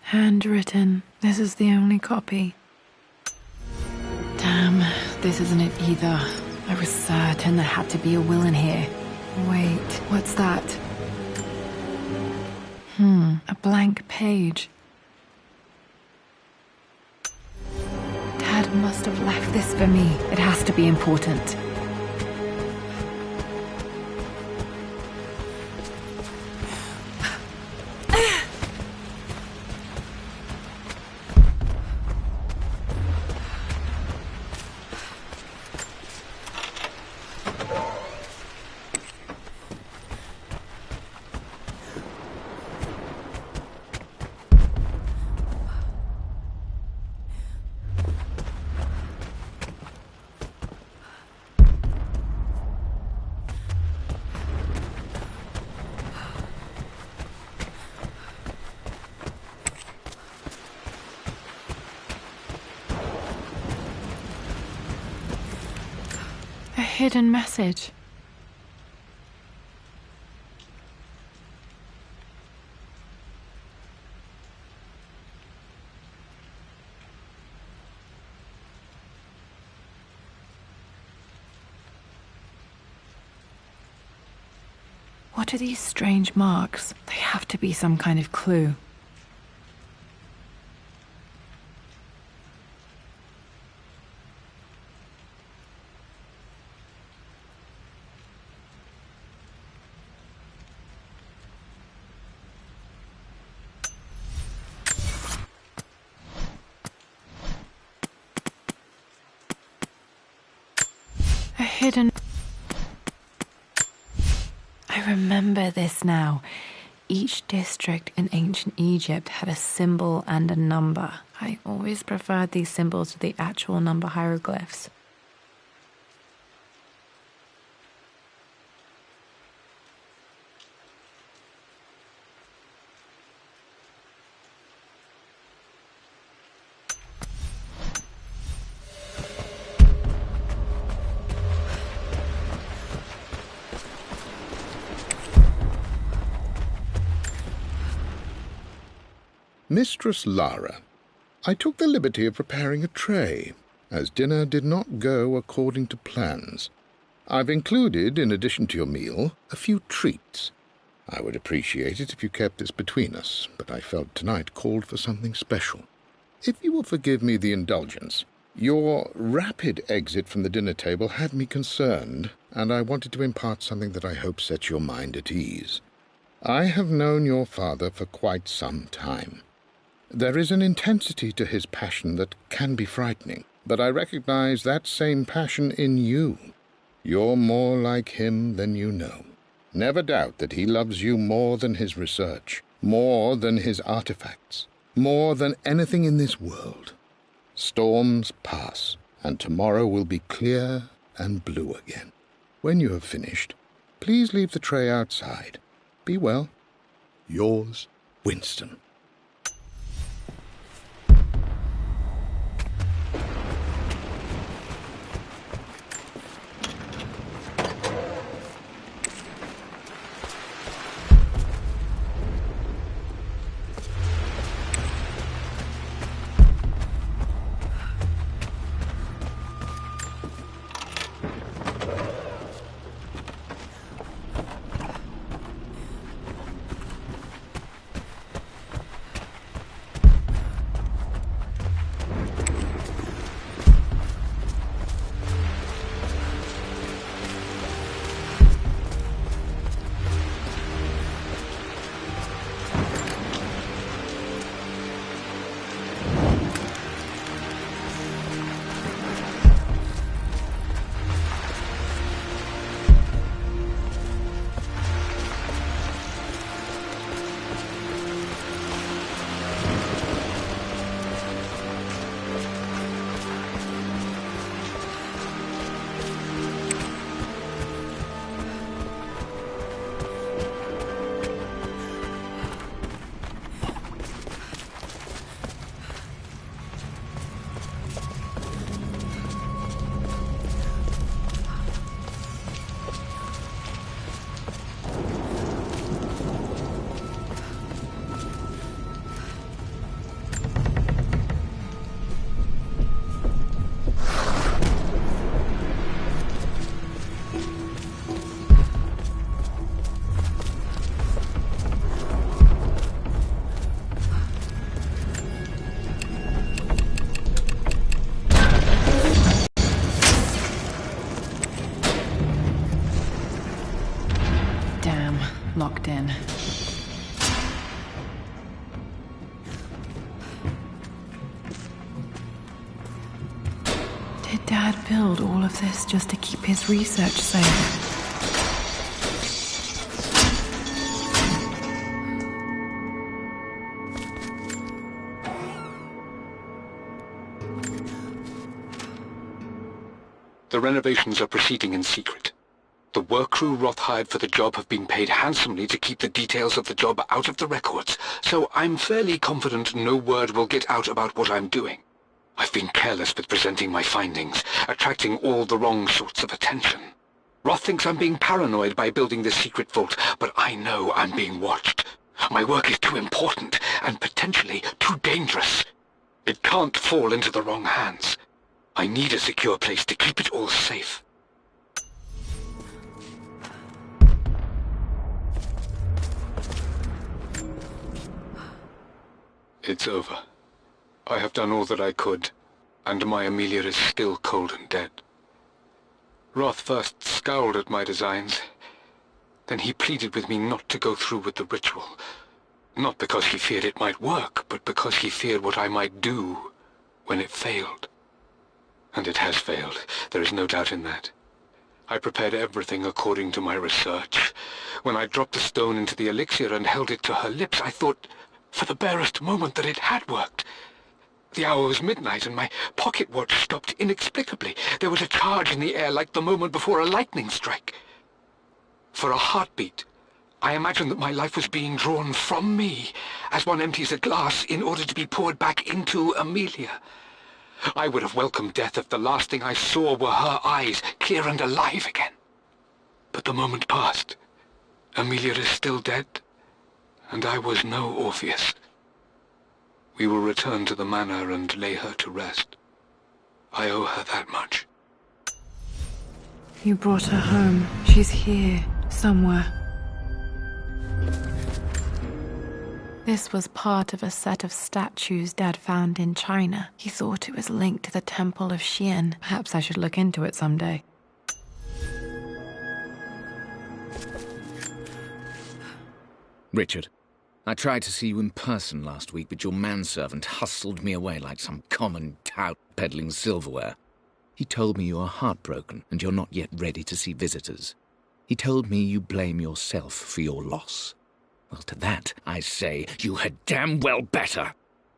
Handwritten. This is the only copy. Damn, this isn't it either. I was certain there had to be a will in here. Wait, what's that? A blank page. Dad must have left this for me. It has to be important. A hidden message. What are these strange marks? They have to be some kind of clue. A hidden... I remember this now. Each district in ancient Egypt had a symbol and a number. I always preferred these symbols to the actual number hieroglyphs.
Mistress Lara, I took the liberty of preparing a tray, as dinner did not go according to plans. I've included, in addition to your meal, a few treats. I would appreciate it if you kept this between us, but I felt tonight called for something special. If you will forgive me the indulgence, your rapid exit from the dinner table had me concerned, and I wanted to impart something that I hope sets your mind at ease. I have known your father for quite some time. There is an intensity to his passion that can be frightening, but I recognize that same passion in you. You're more like him than you know. Never doubt that he loves you more than his research, more than his artifacts, more than anything in this world. Storms pass, and tomorrow will be clear and blue again. When you have finished, please leave the tray outside. Be well. Yours, Winston.
Locked in. Did Dad build all of this just to keep his research safe?
The renovations are proceeding in secret. The work crew Roth hired for the job have been paid handsomely to keep the details of the job out of the records, so I'm fairly confident no word will get out about what I'm doing. I've been careless with presenting my findings, attracting all the wrong sorts of attention. Roth thinks I'm being paranoid by building this secret vault, but I know I'm being watched. My work is too important and potentially too dangerous. It can't fall into the wrong hands. I need a secure place to keep it all safe. It's over. I have done all that I could, and my Amelia is still cold and dead. Roth first scowled at my designs. Then he pleaded with me not to go through with the ritual. Not because he feared it might work, but because he feared what I might do when it failed. And it has failed, there is no doubt in that. I prepared everything according to my research. When I dropped the stone into the elixir and held it to her lips, I thought for the barest moment that it had worked. The hour was midnight, and my pocket watch stopped inexplicably. There was a charge in the air like the moment before a lightning strike. For a heartbeat, I imagined that my life was being drawn from me, as one empties a glass in order to be poured back into Amelia. I would have welcomed death if the last thing I saw were her eyes, clear and alive again. But the moment passed. Amelia is still dead, and I was no Orpheus. We will return to the manor and lay her to rest. I owe her that much.
You brought her home. She's here, somewhere. This was part of a set of statues Dad found in China. He thought it was linked to the Temple of Xian. Perhaps I should look into it someday.
Richard, I tried to see you in person last week, but your manservant hustled me away like some common tout peddling silverware. He told me you are heartbroken and you're not yet ready to see visitors. He told me you blame yourself for your loss. Well, to that, I say you had damn well better.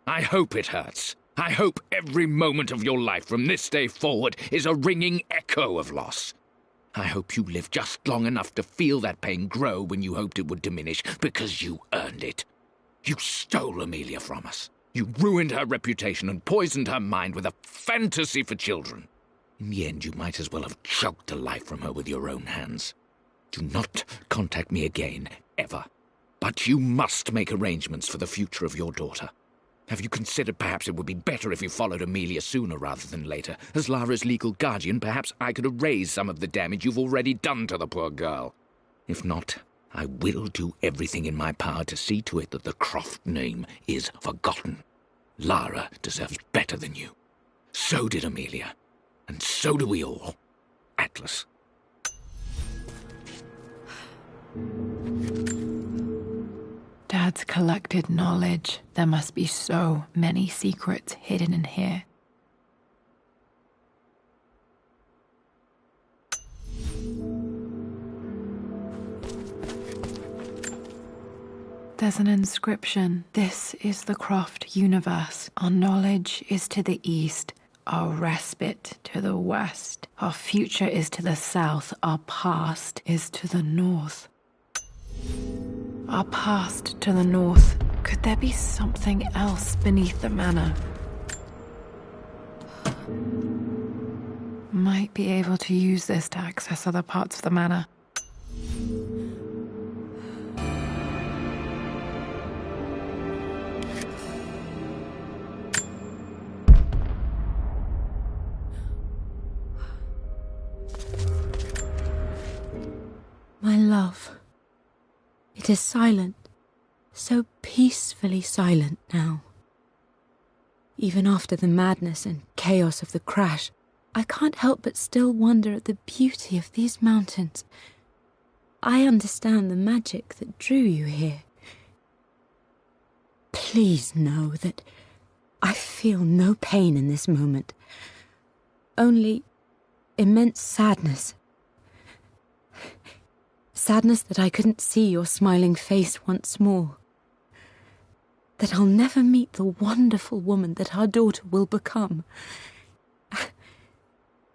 I hope it hurts. I hope every moment of your life from this day forward is a ringing echo of loss. I hope you live just long enough to feel that pain grow when you hoped it would diminish, because you earned it. You stole Amelia from us. You ruined her reputation and poisoned her mind with a fantasy for children. In the end, you might as well have choked the life from her with your own hands. Do not contact me again, ever. But you must make arrangements for the future of your daughter. Have you considered perhaps it would be better if you followed Amelia sooner rather than later? As Lara's legal guardian, perhaps I could erase some of the damage you've already done to the poor girl. If not, I will do everything in my power to see to it that the Croft name is forgotten. Lara deserves better than you. So did Amelia. And so do we all. Atlas.
Dad's collected knowledge. There must be so many secrets hidden in here. There's an inscription. This is the Croft universe. Our knowledge is to the east, our respite to the west. Our future is to the south, our past is to the north. Our past to the north. Could there be something else beneath the manor? Might be able to use this to access other parts of the manor.
My love. It is silent, so peacefully silent now. Even after the madness and chaos of the crash, I can't help but still wonder at the beauty of these mountains. I understand the magic that drew you here. Please know that I feel no pain in this moment, only immense sadness. Sadness that I couldn't see your smiling face once more. That I'll never meet the wonderful woman that our daughter will become.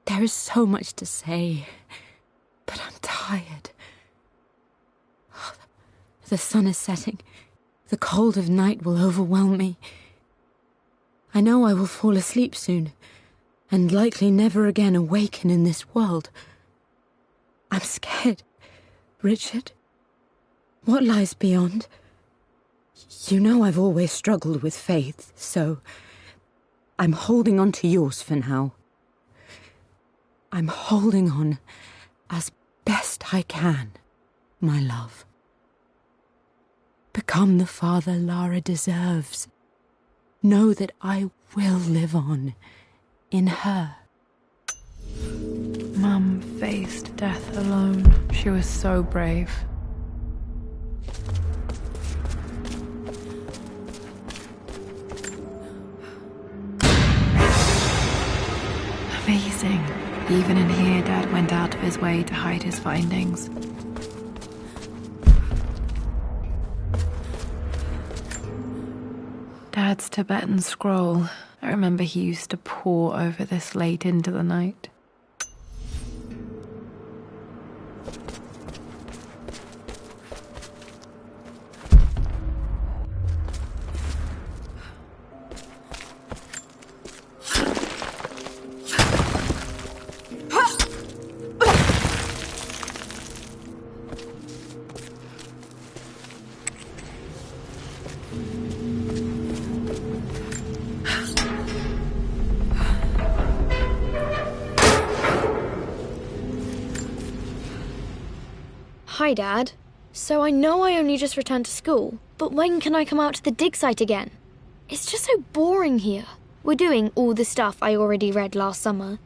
There is so much to say, but I'm tired. The sun is setting. The cold of night will overwhelm me. I know I will fall asleep soon, and likely never again awaken in this world. I'm scared. Richard, what lies beyond? You know I've always struggled with faith, so I'm holding on to yours for now. I'm holding on as best I can, my love. Become the father Lara deserves. Know that I will live on in her.
Mum faced death alone. She was so brave. Amazing. Even in here, Dad went out of his way to hide his findings. Dad's Tibetan scroll. I remember he used to pore over this late into the night.
Hi, Dad. So I know I only just returned to school, but when can I come out to the dig site again? It's just so boring here. We're doing all the stuff I already read last summer.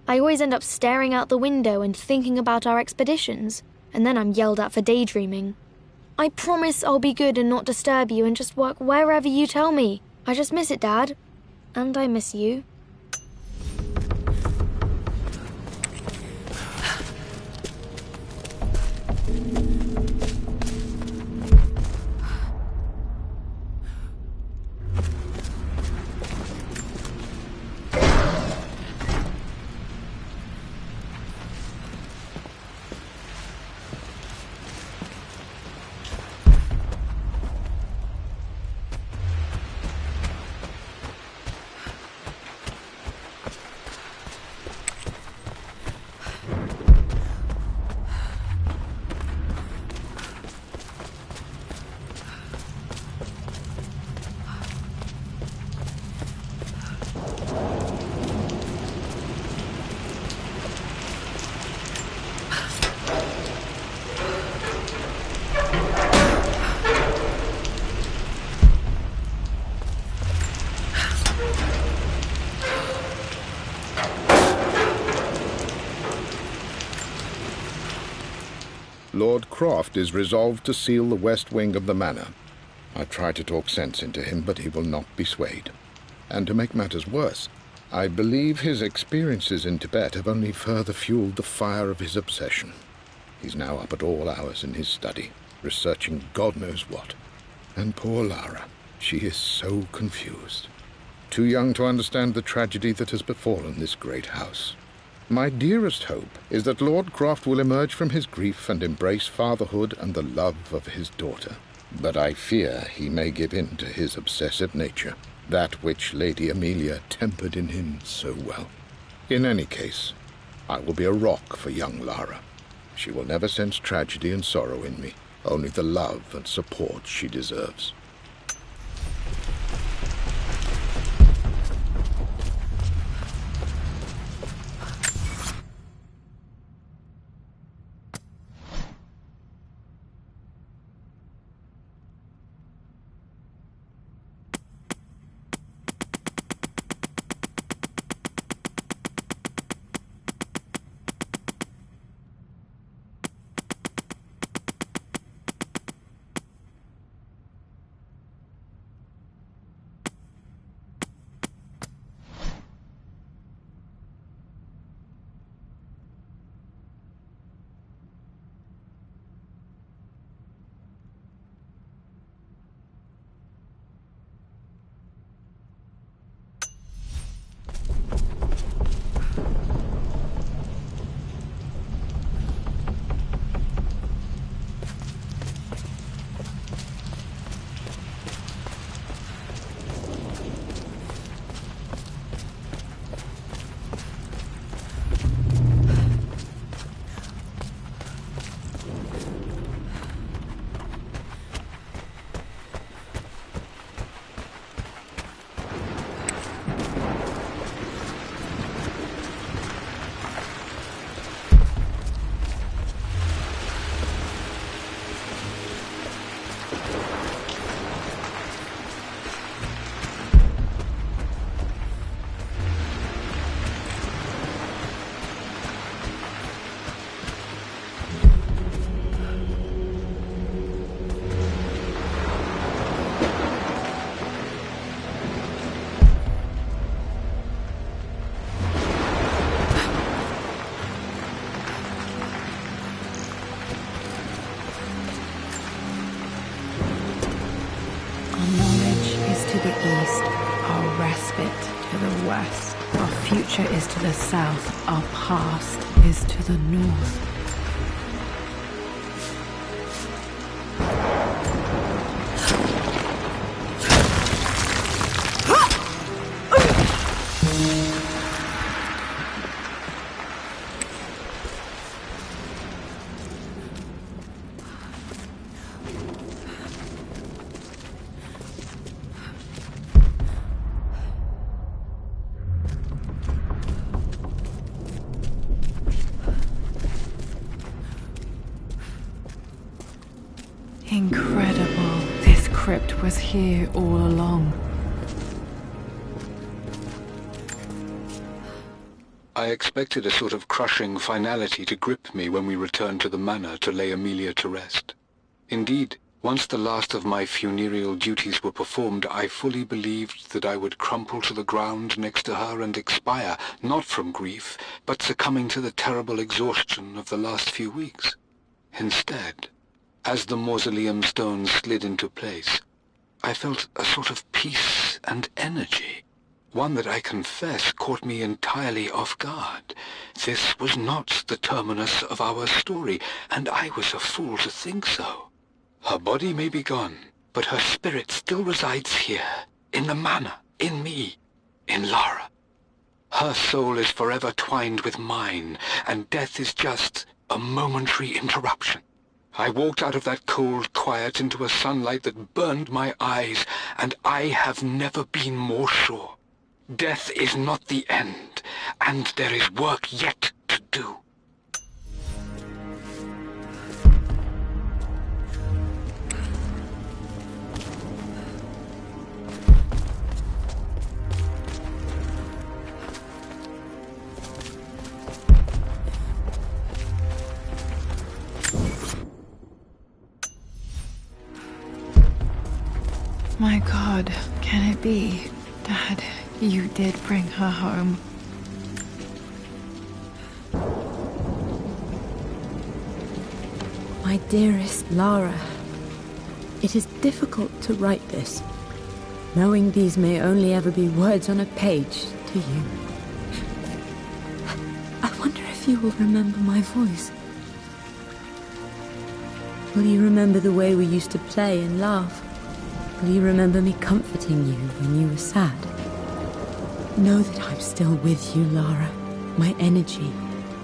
I always end up staring out the window and thinking about our expeditions, and then I'm yelled at for daydreaming. I promise I'll be good and not disturb you and just work wherever you tell me. I just miss it, Dad. And I miss you.
Lord Croft is resolved to seal the west wing of the manor. I try to talk sense into him, but he will not be swayed. And to make matters worse, I believe his experiences in Tibet have only further fueled the fire of his obsession. He's now up at all hours in his study, researching God knows what. And poor Lara, she is so confused. Too young to understand the tragedy that has befallen this great house. My dearest hope is that Lord Croft will emerge from his grief and embrace fatherhood and the love of his daughter. But I fear he may give in to his obsessive nature, that which Lady Amelia tempered in him so well. In any case, I will be a rock for young Lara. She will never sense tragedy and sorrow in me, only the love and support she deserves.
Our future is to the south, our past is to the north. Incredible. This crypt was here all along.
I expected a sort of crushing finality to grip me when we returned to the manor to lay Amelia to rest. Indeed, once the last of my funereal duties were performed, I fully believed that I would crumple to the ground next to her and expire, not from grief, but succumbing to the terrible exhaustion of the last few weeks. Instead, as the mausoleum stones slid into place, I felt a sort of peace and energy. One that I confess caught me entirely off guard. This was not the terminus of our story, and I was a fool to think so. Her body may be gone, but her spirit still resides here, in the manor, in me, in Lara. Her soul is forever twined with mine, and death is just a momentary interruption. I walked out of that cold quiet into a sunlight that burned my eyes, and I have never been more sure. Death is not the end, and there is work yet to do.
My God, can it be? Dad, you did bring her home.
My dearest Lara, it is difficult to write this, knowing these may only ever be words on a page to you. I wonder if you will remember my voice. Will you remember the way we used to play and laugh? Will you remember me comforting you when you were sad? Know that I'm still with you, Lara. My energy,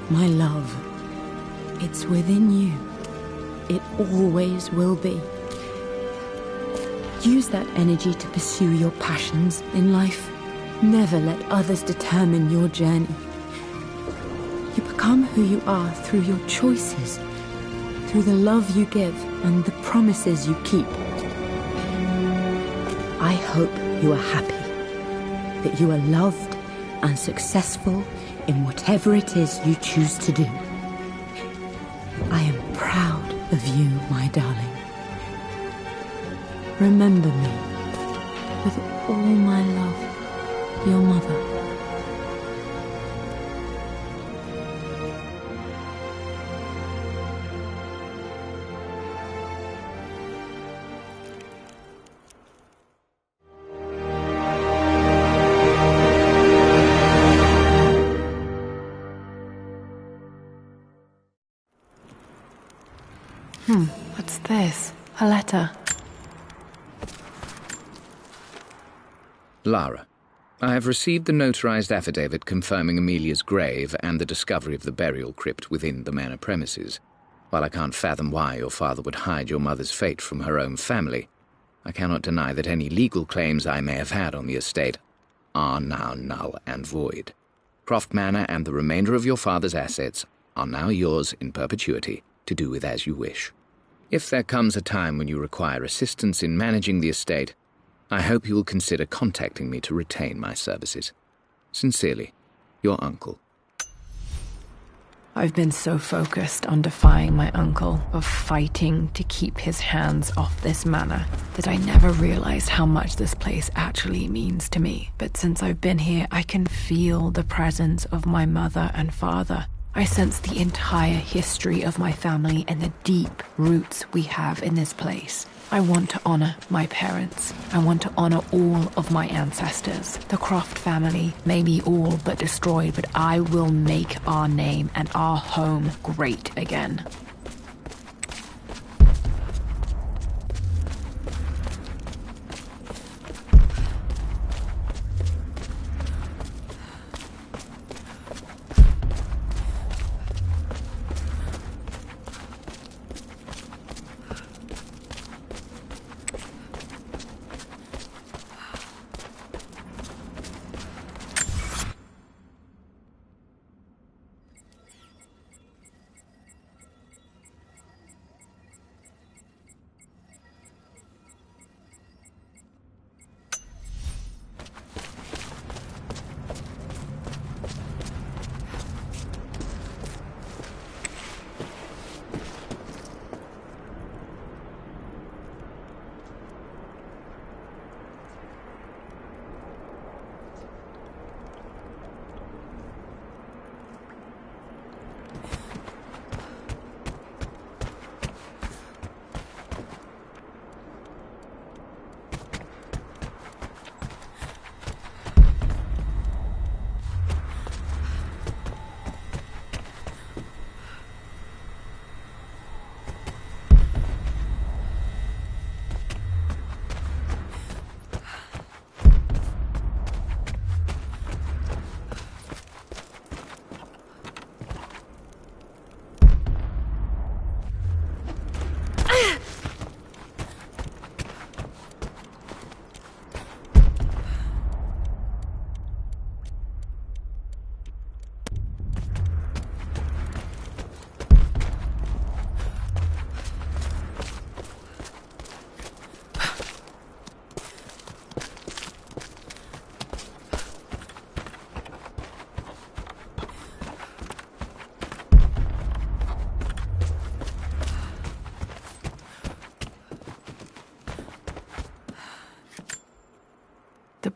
my love. It's within you. It always will be. Use that energy to pursue your passions in life. Never let others determine your journey. You become who you are through your choices, through the love you give and the promises you keep. I hope you are happy, that you are loved and successful in whatever it is you choose to do. I am proud of you, my darling. Remember me, with all my love, your mother.
What's this? A letter.
Lara, I have received the notarized affidavit confirming Amelia's grave and the discovery of the burial crypt within the manor premises. While I can't fathom why your father would hide your mother's fate from her own family, I cannot deny that any legal claims I may have had on the estate are now null and void. Croft Manor and the remainder of your father's assets are now yours in perpetuity to do with as you wish. If there comes a time when you require assistance in managing the estate, I hope you will consider contacting me to retain my services. Sincerely, your uncle.
I've been so focused on defying my uncle, of fighting to keep his hands off this manor, that I never realized how much this place actually means to me. But since I've been here, I can feel the presence of my mother and father. I sense the entire history of my family and the deep roots we have in this place. I want to honor my parents. I want to honor all of my ancestors. The Croft family may be all but destroyed, but I will make our name and our home great again.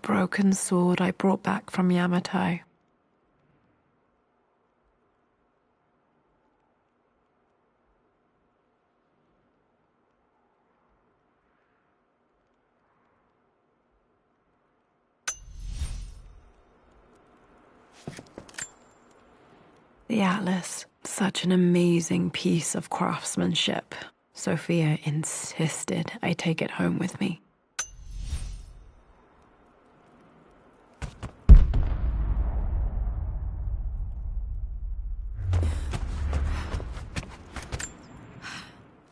broken sword I brought back from Yamato. The Atlas, such an amazing piece of craftsmanship. Sophia insisted I take it home with me.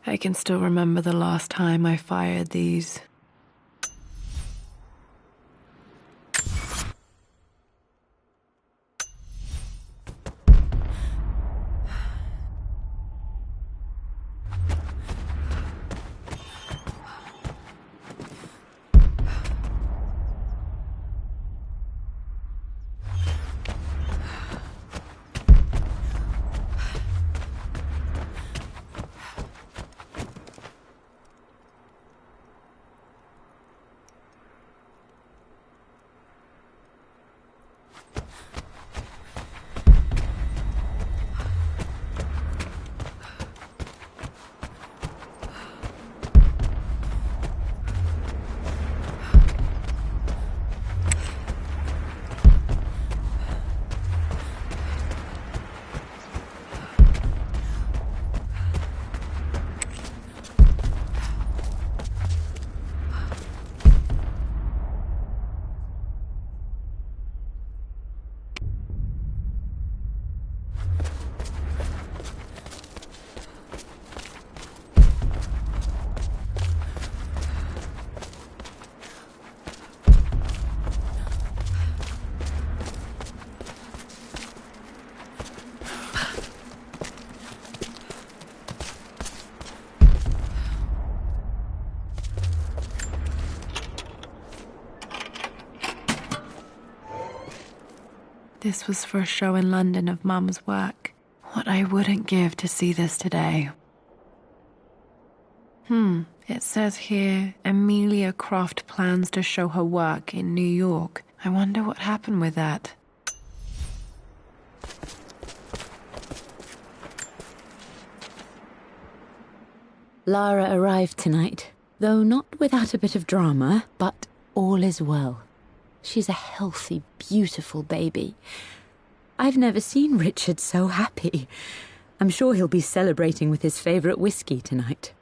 I can still remember the last time I fired these. This was for a show in London of Mum's work. What I wouldn't give to see this today. It says here, Amelia Croft plans to show her work in New York. I wonder what happened with that.
Lara arrived tonight, though not without a bit of drama, but all is well. She's a healthy, beautiful baby. I've never seen Richard so happy. I'm sure he'll be celebrating with his favourite whiskey tonight.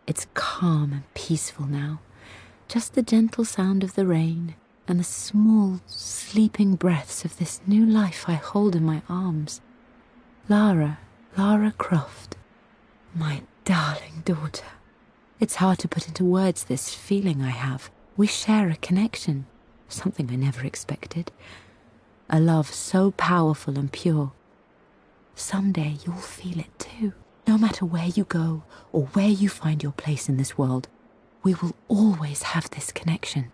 It's calm and peaceful now. Just the gentle sound of the rain and the small, sleeping breaths of this new life I hold in my arms. Lara Croft, my darling daughter. It's hard to put into words this feeling I have. We share a connection, something I never expected. A love so powerful and pure. Someday you'll feel it too. No matter where you go or where you find your place in this world, we will always have this connection.